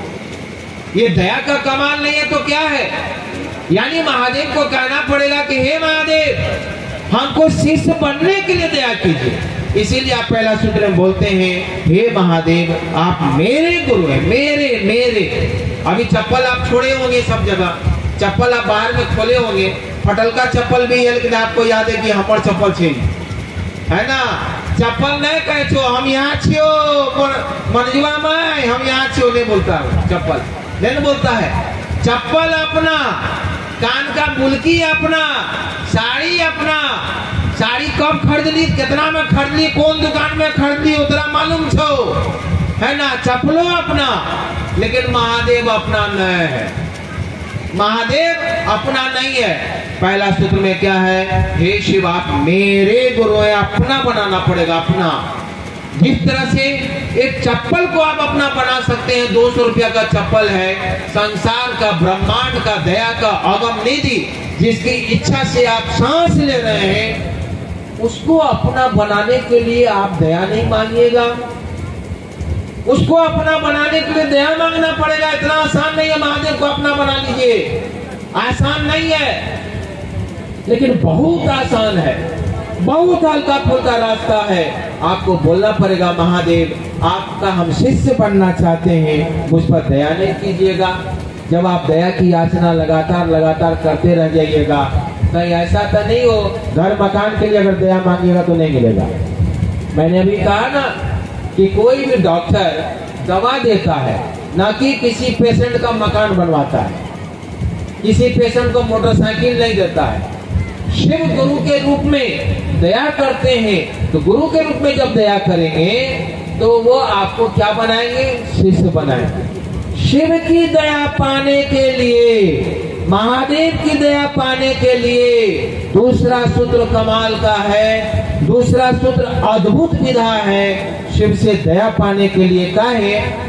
ये दया का कमाल नहीं है तो क्या है? यानी महादेव को कहना पड़ेगा कि हे महादेव, हमको शिष्य बनने के लिए दया कीजिए। इसीलिए आप पहला सूत्र में बोलते हैं, हे महादेव आप मेरे गुरु हैं, मेरे। अभी चप्पल आप छोड़े होंगे सब जगह, चप्पल आप बाहर में खोले होंगे, फटल का चप्पल भी है, लेकिन आपको याद है कि हमारे चप्पल छे है ना। चप्पल नहीं कहे छो, हम यहाँ छियो मनजुआ में, हम यहाँ छियो नहीं बोलता है, चप्पल नहीं बोलता है। चप्पल अपना, कान का मुल्की अपना, साड़ी अपना। साड़ी कब खरीद ली, कितना में खरीद ली, कौन दुकान में खरीद ली, उतना मालूम छो, है ना। चप्पलो अपना, लेकिन महादेव अपना नहीं है, महादेव अपना नहीं है। पहला सूत्र में क्या है? हे शिव आप मेरे गुरु हैं, अपना बनाना पड़ेगा अपना। जिस तरह से एक चप्पल को आप अपना बना सकते हैं, 200 रुपया का चप्पल है, संसार का, ब्रह्मांड का, दया का अगम निधि, जिसकी इच्छा से आप सांस ले रहे हैं, उसको अपना बनाने के लिए आप दया नहीं मांगिएगा, उसको अपना बनाने के लिए दया मांगना पड़ेगा। इतना आसान नहीं है महादेव को अपना बना लीजिए, आसान नहीं है, लेकिन बहुत आसान है, बहुत हल्का फुल्का रास्ता है। आपको बोलना पड़ेगा, महादेव आपका हम शिष्य बनना चाहते हैं, मुझ पर दया नहीं कीजिएगा। जब आप दया की याचना लगातार करते रह जाइएगा, कहीं ऐसा तो नहीं हो घर मकान के लिए अगर दया मांगिएगा तो नहीं मिलेगा। मैंने अभी कहा ना कि कोई भी डॉक्टर दवा देता है, ना कि किसी पेशेंट का मकान बनवाता है, किसी पेशेंट को मोटरसाइकिल नहीं देता है। शिव गुरु के रूप में दया करते हैं, तो गुरु के रूप में जब दया करेंगे तो वो आपको क्या बनाएंगे? शिष्य बनाएंगे। शिव की दया पाने के लिए, महादेव की दया पाने के लिए दूसरा सूत्र कमाल का है, दूसरा सूत्र अद्भुत विधा है। शिव से दया पाने के लिए क्या है?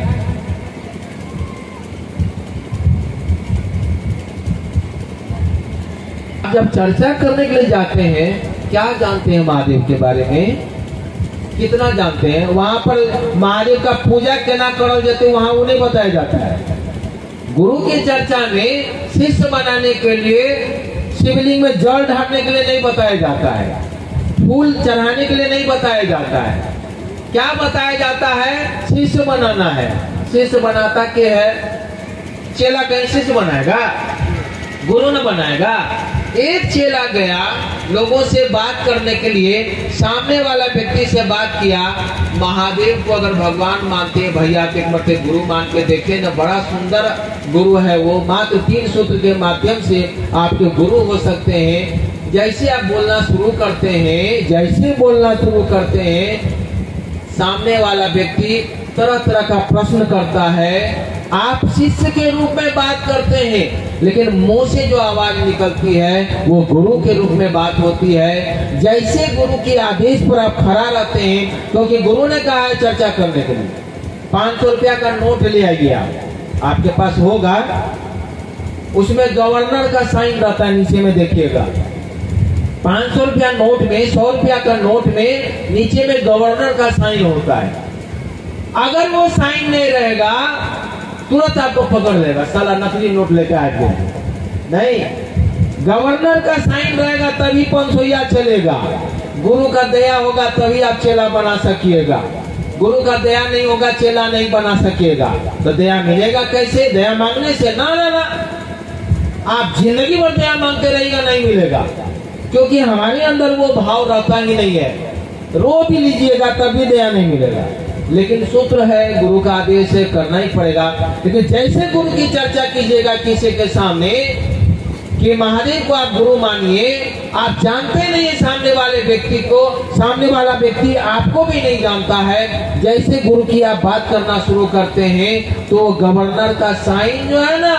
जब चर्चा करने के लिए जाते हैं, क्या जानते हैं महादेव के बारे में? कितना जानते हैं? वहां पर महादेव का पूजा केना करल जाते वहां उन्हें बताया जाता है। गुरु की चर्चा में शिष्य बनाने के लिए शिवलिंग में जल ढालने के लिए नहीं बताया जाता है, फूल चढ़ाने के लिए नहीं बताया जाता है। क्या बताया जाता है? शिष्य बनाना है। शिष्य बनाता के है? चेला कहीं शिष्य बनाएगा? गुरु न बनाएगा। एक चेला गया लोगों से बात करने के लिए, सामने वाला व्यक्ति से बात किया, महादेव को अगर भगवान मानते हैं भैया के मरते गुरु मान के देखे न, बड़ा सुंदर गुरु है वो, मात्र 3 सूत्र के माध्यम से आपके गुरु हो सकते हैं। जैसे आप बोलना शुरू करते हैं, जैसे बोलना शुरू करते हैं, सामने वाला व्यक्ति तरह तरह का प्रश्न करता है। आप शिष्य के रूप में बात करते हैं, लेकिन मुंह से जो आवाज निकलती है वो गुरु के रूप में बात होती है। जैसे गुरु के आदेश पर आप खड़ा रहते हैं, क्योंकि गुरु ने कहा है चर्चा करने के लिए। 500 रुपया का नोट ले आइए, आपके पास होगा, उसमें गवर्नर का साइन रहता है, नीचे में देखिएगा। 500 रुपया नोट में, 100 रुपया का नोट में नीचे में गवर्नर का साइन होता है। अगर वो साइन नहीं रहेगा तुरंत आपको पकड़ लेगा, साला नकली नोट लेके आए। नहीं, गवर्नर का साइन रहेगा तभी 500 चलेगा। गुरु का दया होगा तभी आप चेला बना सकिएगा। गुरु का दया नहीं होगा चेला नहीं बना सकिएगा। तो दया मिलेगा कैसे? दया मांगने से? ना ना ना, आप जिंदगी भर दया मांगते रहिएगा, नहीं मिलेगा, क्योंकि हमारे अंदर वो भाव रहता ही नहीं है। रो भी लीजिएगा तब भी दया नहीं मिलेगा। लेकिन सूत्र है, गुरु का आदेश है, करना ही पड़ेगा। लेकिन जैसे गुरु की चर्चा कीजिएगा किसी के सामने कि महादेव को आप गुरु मानिए, आप जानते नहीं है सामने वाले व्यक्ति को, सामने वाला व्यक्ति आपको भी नहीं जानता है। जैसे गुरु की आप बात करना शुरू करते हैं तो गवर्नर का साइन जो है ना,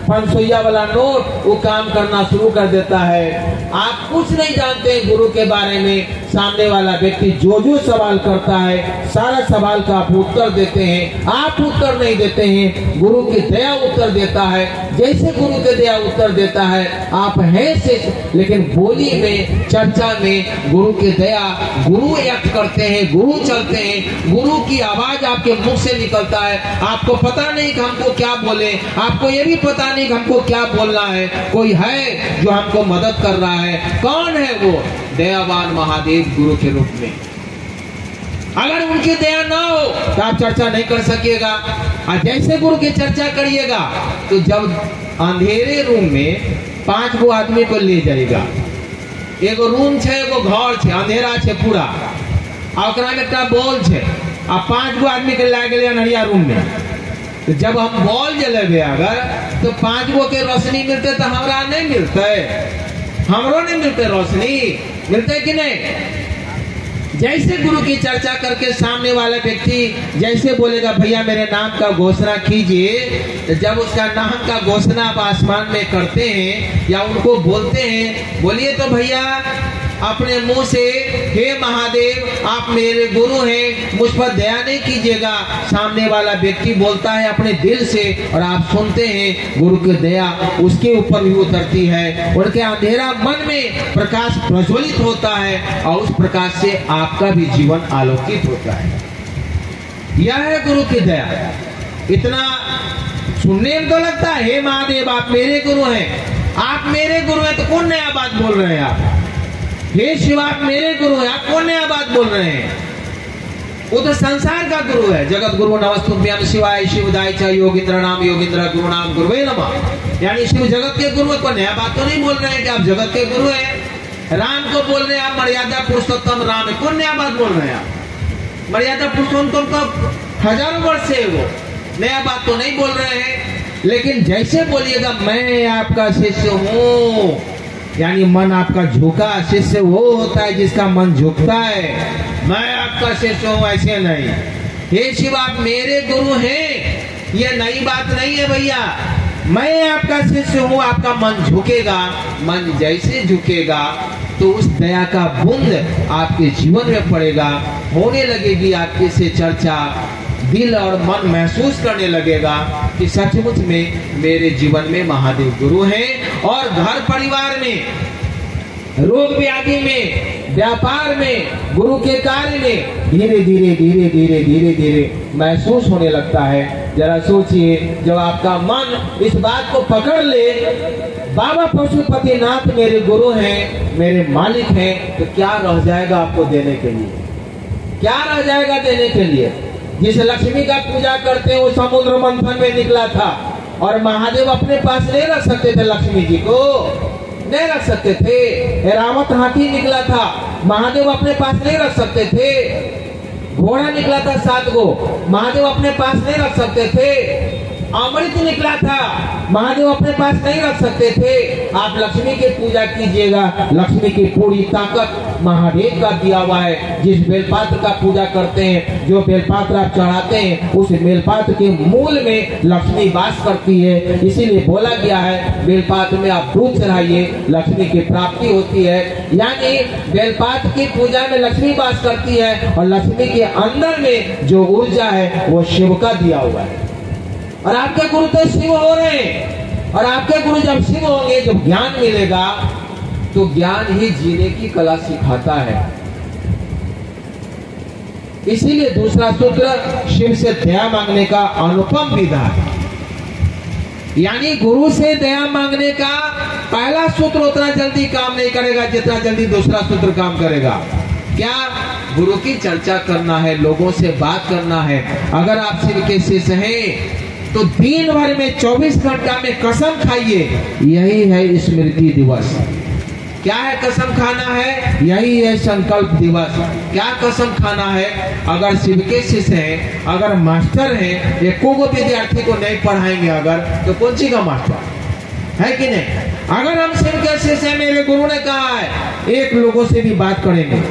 500 वाला नोट, वो काम करना शुरू कर देता है। आप कुछ नहीं जानते हैं गुरु के बारे में। सामने वाला व्यक्ति जो जो सवाल करता है, सारा सवाल का आप उत्तर देते हैं। आप उत्तर नहीं देते हैं, गुरु की दया उत्तर देता है। जैसे गुरु की दया उत्तर देता है, आप हैं से, लेकिन बोली में, चर्चा में गुरु की दया, गुरु एक्ट करते हैं, गुरु चलते हैं, गुरु की आवाज आपके मुख से निकलता है। आपको पता नहीं कि हमको क्या बोले, आपको ये भी पता नहीं कि हमको क्या बोलना है। कोई है जो हमको मदद कर रहा है। कौन है वो? दयावान महादेव गुरु के रूप में। अगर उनकी दया ना हो तो आप चर्चा नहीं कर सकिएगा। और जैसे गुरु की चर्चा करिएगा तो जब अंधेरे रूम में 5 गो आदमी को ले जाएगा, एगो रूम छे, एगो घर छे, अंधेरा छे पूरा, और ओकरा में एकटा बॉल छे, आ 5 गो आदमी के ला गेले अंधेरा रूम में। तो जब हम बॉल जलेबे अगर, तो 5 गो के रोशनी मिलते तो हमरा नहीं मिलते, हमरो नहीं मिलते रोशनी, मिलते कि नहीं? जैसे गुरु की चर्चा करके सामने वाला व्यक्ति जैसे बोलेगा भैया मेरे नाम का घोषणा कीजिए, तो जब उसका नाम का घोषणा आप आसमान में करते हैं या उनको बोलते हैं, बोलिए तो भैया अपने मुंह से, हे महादेव आप मेरे गुरु हैं, मुझ पर दया नहीं कीजिएगा। सामने वाला व्यक्ति बोलता है अपने दिल से, और आप सुनते हैं गुरु की दया उसके ऊपर भी उतरती है। उनके अंधेरा मन में प्रकाश प्रज्वलित होता है और उस प्रकाश से आपका भी जीवन आलोकित होता है। यह है गुरु की दया। इतना सुनने में तो लगता है हे महादेव आप मेरे गुरु हैं, आप मेरे गुरु हैं, तो कौन नया बात बोल रहे हैं आप? हे शिव आप मेरे गुरु हैं, आप कौन नया बात बोल रहे हैं? वो तो संसार का गुरु है। जगत गुरु नमस्तुभ्यं शिवाय शिवदाय च योगींद्र नाम योगींद्र गुरु नाम गुरुवे नमः। यानी शिव जगत के गुरु है। कोई नया बात तो नहीं बोल रहे हैं कि आप जगत के गुरु हैं। राम को बोल रहे हैं आप मर्यादा पुरुषोत्तम राम है, कौन नया बात बोल रहे हैं आप? मर्यादा पुरुषोत्तम तो हजारों वर्ष से वो नया बात तो नहीं बोल रहे हैं। लेकिन जैसे बोलिएगा मैं आपका शिष्य हूँ, यानी मन आपका झुका, शिष्य वो होता है जिसका मन झुकता है। मैं आपका शिष्य हूँ ऐसे नहीं। हे शिव आप मेरे गुरु हैं, ये नई बात नहीं है भैया। मैं आपका शिष्य हूँ, आपका मन झुकेगा। मन जैसे झुकेगा तो उस दया का बूंद आपके जीवन में पड़ेगा, होने लगेगी आपके से चर्चा। दिल और मन महसूस करने लगेगा कि सचमुच में मेरे जीवन में महादेव गुरु हैं। और घर परिवार में रोग व्याधि में, व्यापार में, गुरु के कार्य में धीरे धीरे धीरे धीरे धीरे धीरे महसूस होने लगता है। जरा सोचिए, जब आपका मन इस बात को पकड़ ले, बाबा पशुपतिनाथ मेरे गुरु हैं, मेरे मालिक हैं, तो क्या रह जाएगा आपको देने के लिए? क्या रह जाएगा देने के लिए? जिस लक्ष्मी का पूजा करते हैं वो समुद्र मंथन में निकला था और महादेव अपने पास नहीं रख सकते थे, लक्ष्मी जी को नहीं रख सकते थे। रावत हाथी निकला था, महादेव अपने पास नहीं रख सकते थे। घोड़ा निकला था 7 गो, महादेव अपने पास नहीं रख सकते थे। अमृत निकला था, महादेव अपने पास नहीं रख सकते थे। आप लक्ष्मी की पूजा कीजिएगा, लक्ष्मी की पूरी ताकत महादेव का दिया हुआ है। जिस बेलपात्र का पूजा करते हैं, जो बेलपात्र आप चढ़ाते हैं, उस बेलपात्र के मूल में लक्ष्मी वास करती है। इसीलिए बोला गया है बेलपात्र में आप दूध चढ़ाइए, लक्ष्मी की प्राप्ति होती है। यानी बेलपात्र की पूजा में लक्ष्मी वास करती है और लक्ष्मी के अंदर में जो ऊर्जा है वो शिव का दिया हुआ है। और आपके गुरु तो शिव हो रहे हैं, और आपके गुरु जब शिव होंगे, जब ज्ञान मिलेगा, तो ज्ञान ही जीने की कला सिखाता है। इसीलिए दूसरा सूत्र शिव से दया मांगने का अनुपम विधा है। यानी गुरु से दया मांगने का पहला सूत्र उतना जल्दी काम नहीं करेगा जितना जल्दी दूसरा सूत्र काम करेगा। क्या? गुरु की चर्चा करना है, लोगों से बात करना है। अगर आप शिव के शिष्य हैं तो दिन भर में 24 घंटा में कसम खाइए, यही है स्मृति दिवस। क्या है कसम खाना है? यही है संकल्प दिवस। क्या कसम खाना है? अगर शिव के शिष्य हैं, अगर मास्टर हैं, एको को विद्यार्थी को नहीं पढ़ाएंगे अगर, तो कौन सी का मास्टर है कि नहीं? अगर हम शिव के शिष्य हैं, मेरे गुरु ने कहा है, एक लोगों से भी बात करेंगे,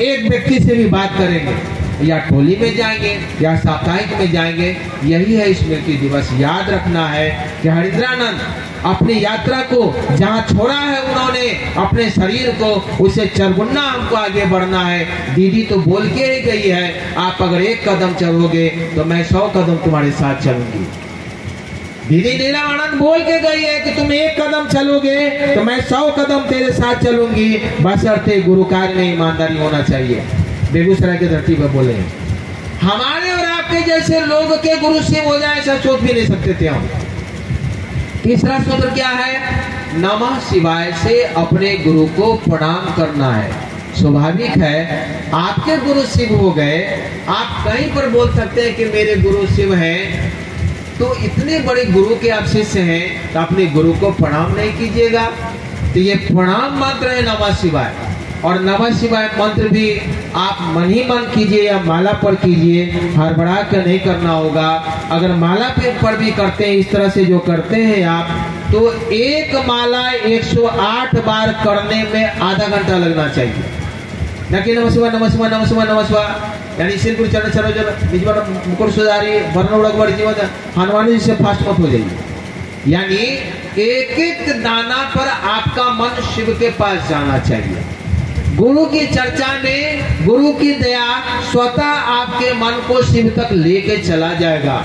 एक व्यक्ति से भी बात करेंगे, या टोली में जाएंगे या साप्ताहिक में जाएंगे, यही है स्मृति दिवस। याद रखना है कि हरिद्रानंद अपनी यात्रा को जहाँ छोड़ा है उन्होंने अपने शरीर को, उसे चरगुना हमको आगे बढ़ना है। दीदी तो बोल के ही गई है, आप अगर 1 कदम चलोगे तो मैं 100 कदम तुम्हारे साथ चलूंगी। दीदी नीलानंद बोल के गई है कि तुम 1 कदम चलोगे तो मैं 100 कदम तेरे साथ चलूंगी, बशर्ते गुरु कार्य में ईमानदारी होना चाहिए। बेगूसराय की धरती पर बोले, हमारे और आपके जैसे लोग के गुरु शिव हो जाए ऐसा सोच भी नहीं सकते थे हम। तीसरा सूत्र क्या है? नमः शिवाय से अपने गुरु को प्रणाम करना है। स्वाभाविक है, आपके गुरु शिव हो गए, आप कहीं पर बोल सकते हैं कि मेरे गुरु शिव हैं, तो इतने बड़े गुरु के आप शिष्य हैं तो अपने गुरु को प्रणाम नहीं कीजिएगा? तो ये प्रणाम मंत्र है नमः शिवाय। और नमः शिवाय मंत्र भी आप मन ही मन कीजिए या माला पर कीजिए, हड़बड़ा कर नहीं करना होगा। अगर माला पर भी करते हैं इस तरह से जो करते हैं आप, तो एक माला 108 बार करने में आधा घंटा लगना चाहिए। न कि नमः शिवाय नमः शिवाय नमः शिवाय नमः शिवाय, यानी सिरपुर चरण सरोजन निजवन मुकुट सुधारी वर्ण उड़गवर जीवन हनुमान जी से फास्ट मत हो जाइए। यानी एक एक दाना पर आपका मन शिव के पास जाना चाहिए। गुरु की चर्चा में गुरु की दया स्वतः आपके मन को शिव तक लेके चला जाएगा।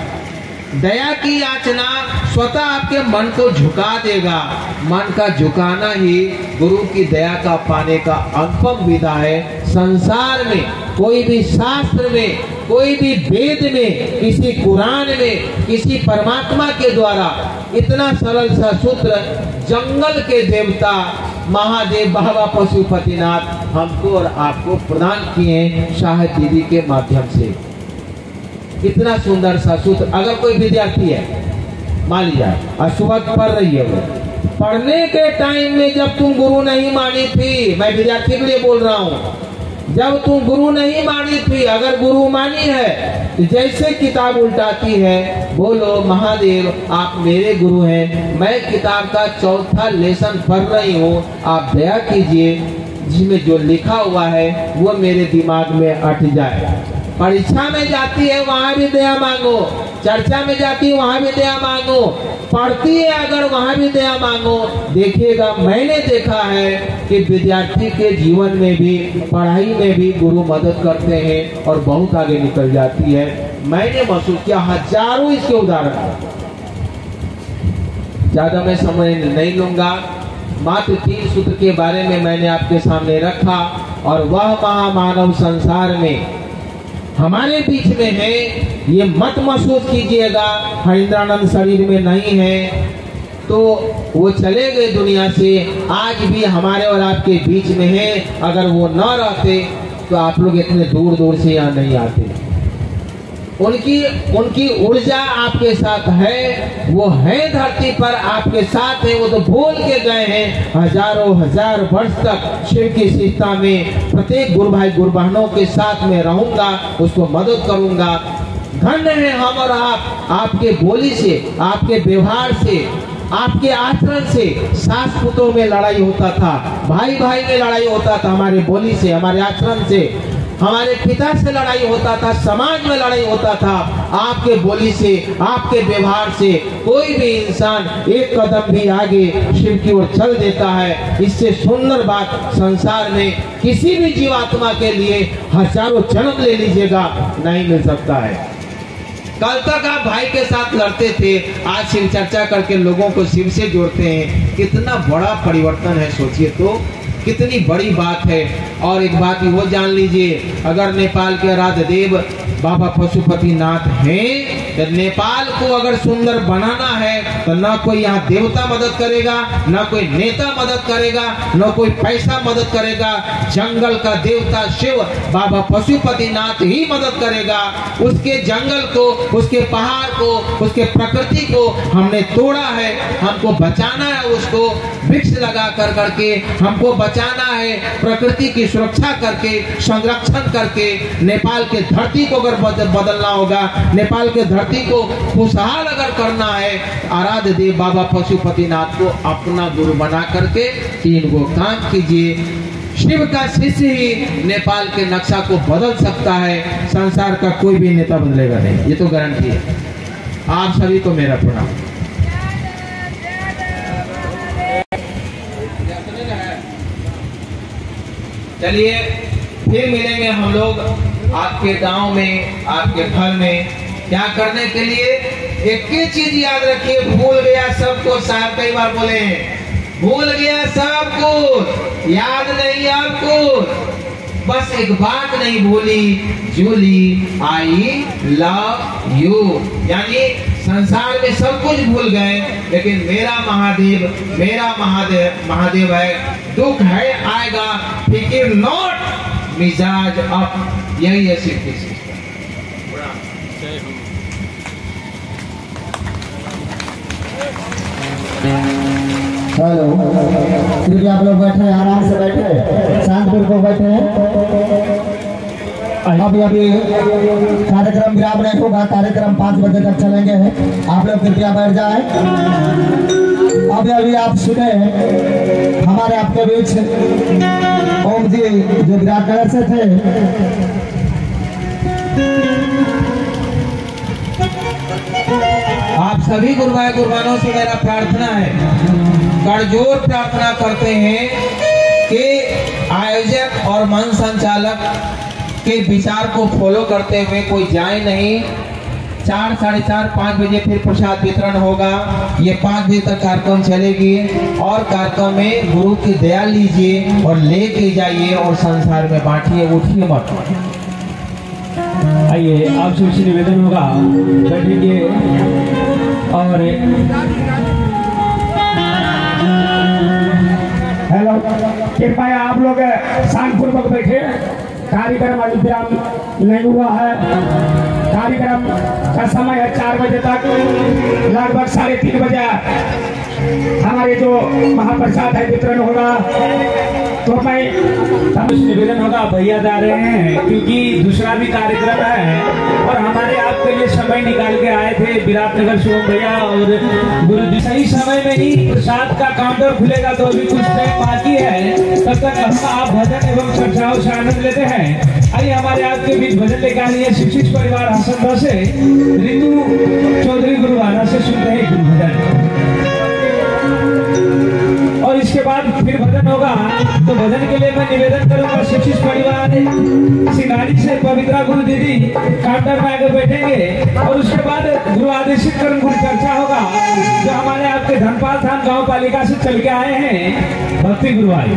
दया की याचना स्वतः आपके मन को झुका देगा। मन का झुकाना ही गुरु की दया का पाने का अनुपम विधा है। संसार में कोई भी शास्त्र में, कोई भी वेद में, किसी कुरान में, किसी परमात्मा के द्वारा इतना सरल सा सूत्र जंगल के देवता महादेव बाबा पशुपतिनाथ हमको और आपको प्रदान किए शायद दीदी के माध्यम से। इतना सुंदर सा सूत्र अगर कोई विद्यार्थी है, मान लीजिए सुबह पढ़ रही है, वो पढ़ने के टाइम में जब तुम गुरु नहीं मानी थी, मैं विद्यार्थी के लिए बोल रहा हूँ, जब तुम गुरु नहीं मानी थी, अगर गुरु मानी है तो जैसे किताब उल्टाती है, बोलो महादेव आप मेरे गुरु हैं, मैं किताब का 4था लेसन पढ़ रही हूँ, आप दया कीजिए जिसमें जो लिखा हुआ है वो मेरे दिमाग में अट जाए। परीक्षा में जाती है वहां भी दया मांगो, चर्चा में जाती है वहां भी दया मांगो, पढ़ती है अगर वहां भी दया मांगो। देखिएगा, मैंने देखा है कि विद्यार्थी के जीवन में भी, पढ़ाई में भी गुरु मदद करते हैं और बहुत आगे निकल जाती है। मैंने महसूस किया, हजारों इसके उदाहरण। ज्यादा मैं समय नहीं लूंगा, मात्र 3 सूत्र के बारे में मैंने आपके सामने रखा, और वह महामानव संसार में हमारे बीच में है, ये मत महसूस कीजिएगा हरिंद्रानंद शरीर में नहीं है तो वो चले गए दुनिया से, आज भी हमारे और आपके बीच में है। अगर वो न रहते तो आप लोग इतने दूर दूर से यहाँ नहीं आते। उनकी ऊर्जा आपके साथ है, वो है धरती पर आपके साथ है। वो तो बोल के गए हैं, हजारों हजार वर्ष तक शिव की शिष्टता में प्रत्येक गुरु भाई गुरु बहनों के साथ में रहूंगा, उसको मदद करूंगा। धन्य है हम और आप, आपके बोली से, आपके व्यवहार से, आपके आचरण से। सास पुतों में लड़ाई होता था, भाई भाई में लड़ाई होता था, हमारे बोली से, हमारे आचरण से। हमारे पिता से लड़ाई होता था, समाज में लड़ाई होता था। आपके बोली से, आपके व्यवहार से कोई भी इंसान एक कदम भी आगे शिव की ओर चल देता है। इससे सुंदर बात संसार में किसी भी जीवात्मा के लिए हजारों जन्म ले लीजिएगा नहीं मिल सकता है। कल तक आप भाई के साथ लड़ते थे, आज शिव चर्चा करके लोगों को शिव से जोड़ते हैं। कितना बड़ा परिवर्तन है, सोचिए तो कितनी बड़ी बात है। और एक बात वो जान लीजिए, अगर नेपाल के आराध्य देव बाबा पशुपतिनाथ हैं, तो नेपाल को अगर सुंदर बनाना है तो ना कोई यहाँ देवता मदद करेगा, ना कोई नेता मदद करेगा, ना कोई पैसा मदद करेगा। जंगल का देवता शिव बाबा पशुपतिनाथ ही मदद करेगा। उसके जंगल को, उसके पहाड़ को, उसके प्रकृति को हमने तोड़ा है, हमको बचाना है। उसको वृक्ष लगा कर करके हमको बचाना है, प्रकृति की सुरक्षा करके, संरक्षण करके। नेपाल के धरती को अगर बदलना होगा, नेपाल के धरती को खुशहाल अगर करना है, आराध्य देव बाबा पशुपतिनाथ को अपना गुरु बना करके 3 गो काम कीजिए। शिव का शिष्य ही नेपाल के नक्शा को बदल सकता है, संसार का कोई भी नेता बदलेगा नहीं, ये तो गारंटी है। आप सभी को मेरा प्रणाम। चलिए फिर मिलेंगे हम लोग आपके गांव में, आपके घर में। क्या करने के लिए? एक ही चीज याद रखिए, भूल गया सब कुछ। साहब कई बार बोले हैं, भूल गया सब कुछ, याद नहीं आपको। बस एक बात नहीं भूली, जूली आई लव यू। यानी संसार में सब कुछ भूल गए, लेकिन मेरा महादेव है। दुख है आएगा, फिकिर नॉट, मिजाज अप। यही है शिव की शिष्टता। हेलो, कृपया आप लोग बैठे, आराम से बैठे, शांतपुर को बैठे। अभी कार्यक्रम विराम नहीं होगा, कार्यक्रम 5 बजे तक चलेंगे। आप लोग कृपया बैठ जाए। अभी आप सुने हमारे आपके बीच ओम जी जो विराटनगर से थे, आप सभी गुरुभाई गुरुबानों से मेरा प्रार्थना है, करजोर प्रार्थना करते हैं कि आयोजक और मंच संचालक के विचार को फॉलो करते हुए कोई जाए नहीं। 4, साढ़े 4, 5 बजे फिर प्रसाद वितरण होगा। ये 5 बजे तक कार्यक्रम चलेगी और कार्यक्रम में गुरु की दया लीजिए और लेके जाइए और संसार में बांटिए, उठिए मत। आइए आपसे उसी निवेदन होगा, बैठेंगे और हेलो, कृपया आप लोग शांतिपूर्वक बैठे। कार्यक्रम अभी विराम नहीं हुआ है। कार्यक्रम का समय है 4 बजे तक, लगभग 3:30 बजे हमारे जो महाप्रसाद है वितरण होगा। तो मैं निवेदन होगा, भैया जा रहे हैं क्योंकि दूसरा भी कार्यक्रम है और हमारे आपके लिए समय निकाल के आए थे विराटनगर से भैया और गुरु जी। सही समय में ही प्रसाद का काउंटर खुलेगा, तो अभी कुछ टाइम बाकी है, तब तक हम आप भजन एवं चर्चाओं से आनंद लेते हैं। आइए हमारे आपके बीच भजन लेकर आई है शिक्षित परिवार हसनदा से रितु चौधरी गुरुवारा से सुनते हैं गुरु भजन, और इसके बाद फिर भजन होगा। तो भजन के लिए मैं निवेदन करूंगा शिक्षित परिवार सिंगारी से पवित्रा गुरु दीदी काउंटर में आगे बैठेंगे और उसके बाद गुरु आदेशित कर्म गुरु चर्चा होगा जो हमारे आपके के धनपाल थान गांव पालिका से चल के आए हैं भक्ति गुरुवाई।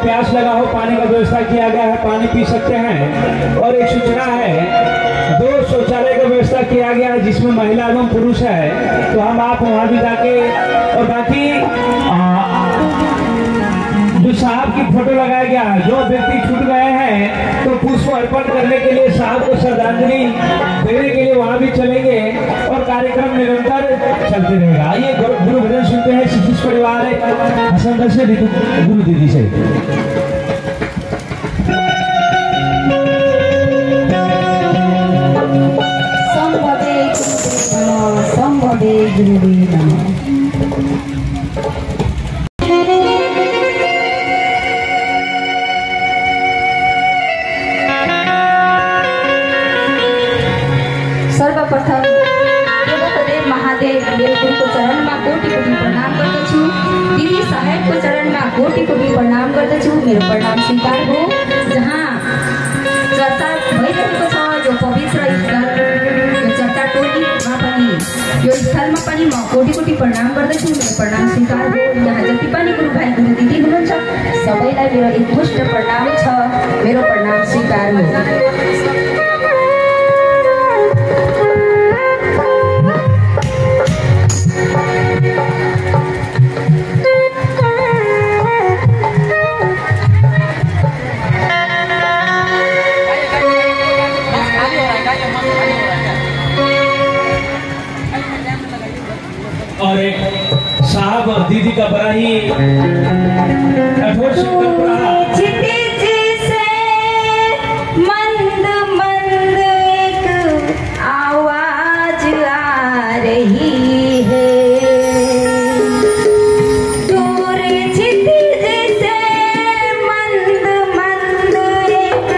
प्यास लगा हो, पानी का व्यवस्था किया गया है, पानी पी सकते हैं। और एक सूचना है, 2 शौचालय का व्यवस्था किया गया है जिसमें महिला एवं पुरुष है, तो हम आप वहां भी जाके, और बाकी जो साहब की फोटो लगाया गया है, जो व्यक्ति छूट गए हैं तो पुष्प अर्पण करने के लिए, साहब को श्रद्धांजलि देने के लिए वहां भी चलेंगे और कार्यक्रम निरंतर चलते रहेगा। आइए गुरु भजन सुनते हैं शिक्षित परिवार हसन से गुरु दीदी से। संभवे गुरुवे नमः। सर्वप्रथम देवदेव महादेव मेरो गुरुको चरणमा कोटि कोटि प्रणाम गर्दछु। दिदी साहेबको चरणमा कोटि कोटि प्रणाम गर्दछु। मेरो प्रणाम स्वीकार हो। जहाँ चर्चा भइरहेको छ यो पवित्र स्थल, यो चर्चा टोलीमा पनि, यो स्थलमा पनि म कोटि कोटि प्रणाम गर्दछु। मेरो प्रणाम स्वीकार हो। यहाँ जति पनि गुरु भाइ गुरु दिदी हुनुहुन्छ सबैलाई मेरो एकमुष्ट प्रणाम छ। मेरो प्रणाम स्वीकार हो। और एक साहब और दीदी का बड़ा ही कठोर मंद मंद एक आवाज आ रही है, दूर क्षितिज से मंद मंद एक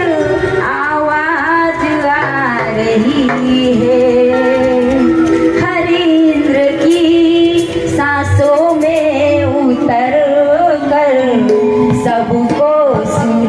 आवाज आ रही है। सांसों में उतर कर सबको सुन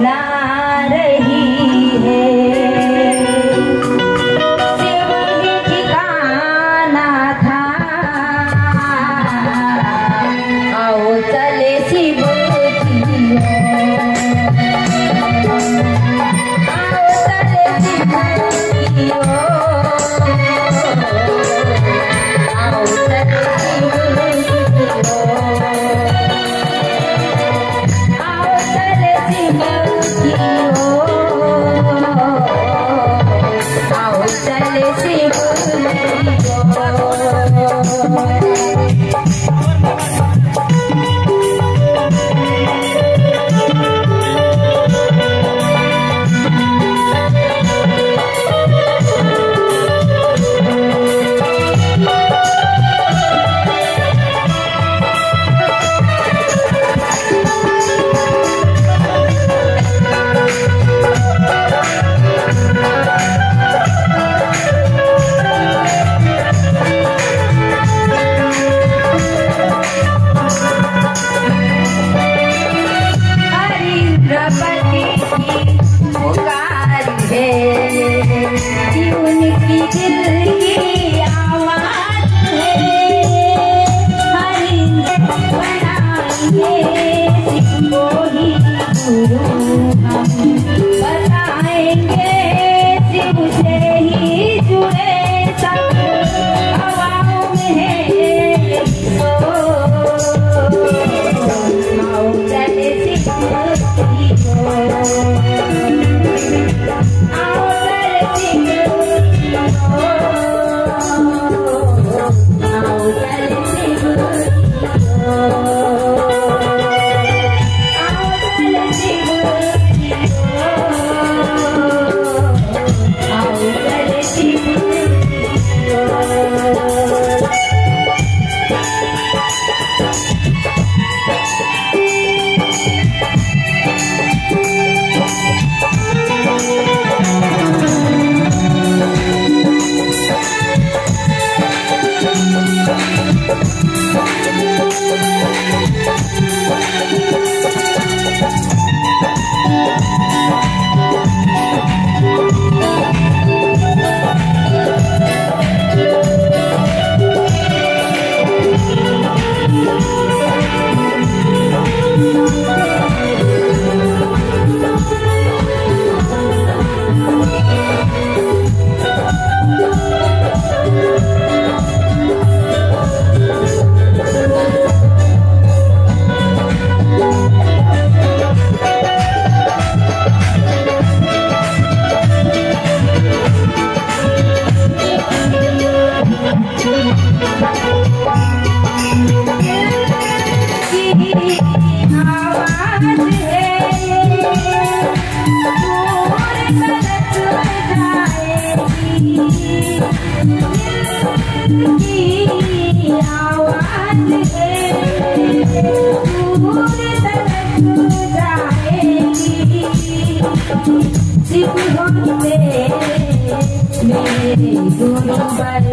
गुरु पर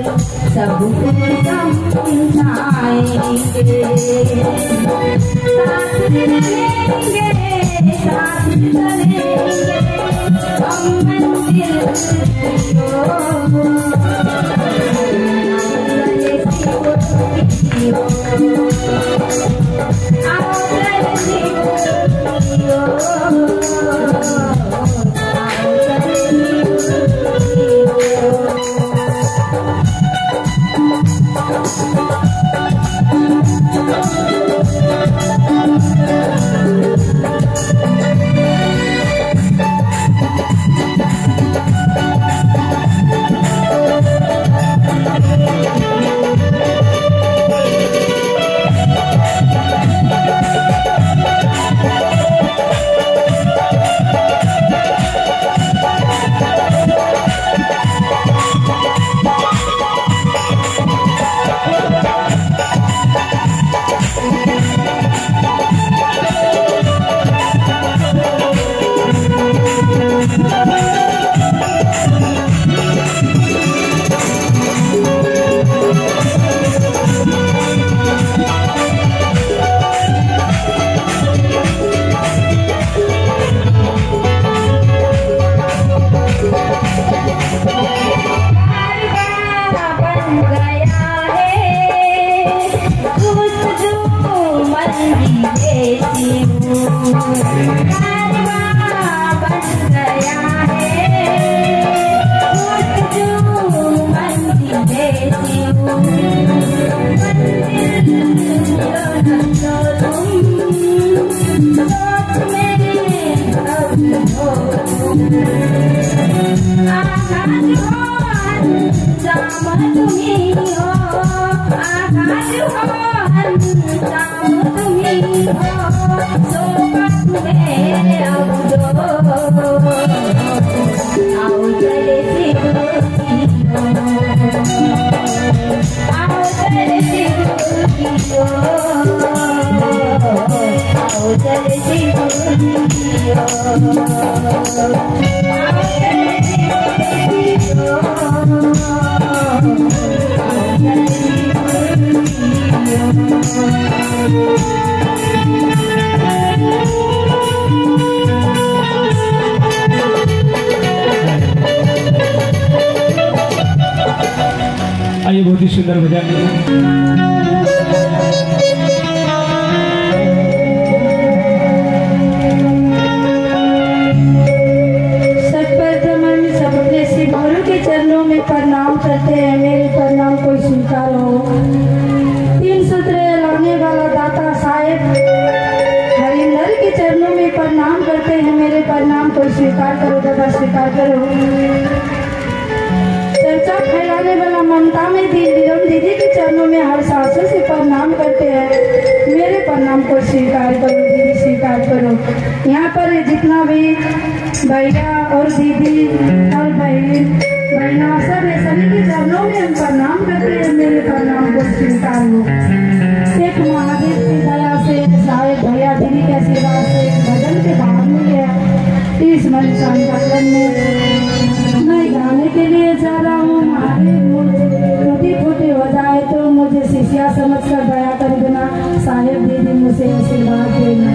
सबको समझाएंगे, साथ चलेंगे साथ चलेंगे हम मंदिर की आइए बहुत ही सुंदर भजन प्रणाम करते हैं, मेरे प्रणाम को स्वीकार हो। 3 सूत्र लाने वाला दाता साहेब हरिंदर के चरणों में प्रणाम करते हैं, मेरे प्रणाम को स्वीकार करो दादा, स्वीकार करो। चर्चा फैलाने वाला ममता में विरम दीदी के चरणों में हर सासों से प्रणाम करते हैं, मेरे प्रणाम को स्वीकार करो दीदी, स्वीकार करो। यहाँ पर जितना भी भैया और दीदी और बहन बहना सब है, सभी के चरणों में हम प्रणाम करते हैं, मेरे प्रणाम को स्वीकार हो। एक महादेव की दया से साहेब भैया दीदी के आशीर्वाद से भजन के भाव में गया इस मंच संचालन में मैं गाने के लिए जा रहा हूँ। महादेव टूटी फूटी हो जाए तो मुझे शिष्या समझ कर दया कर देना, साहेब दीदी मुझे आशीर्वाद देना।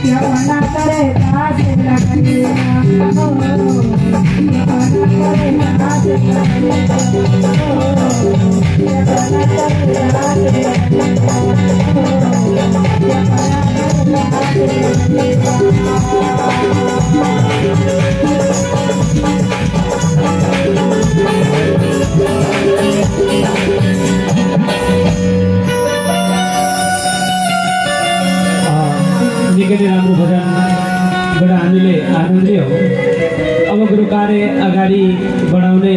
क्या मना करे दास लगेगा हो, क्या मना करे दास लगेगा हो, क्या मना करे दास लगेगा हो, क्या मना करे दास निकै नै राम्रो भजनबाट हामीले आनन्द लियौँ। अब गुरु कार्य अगाडि बढाउने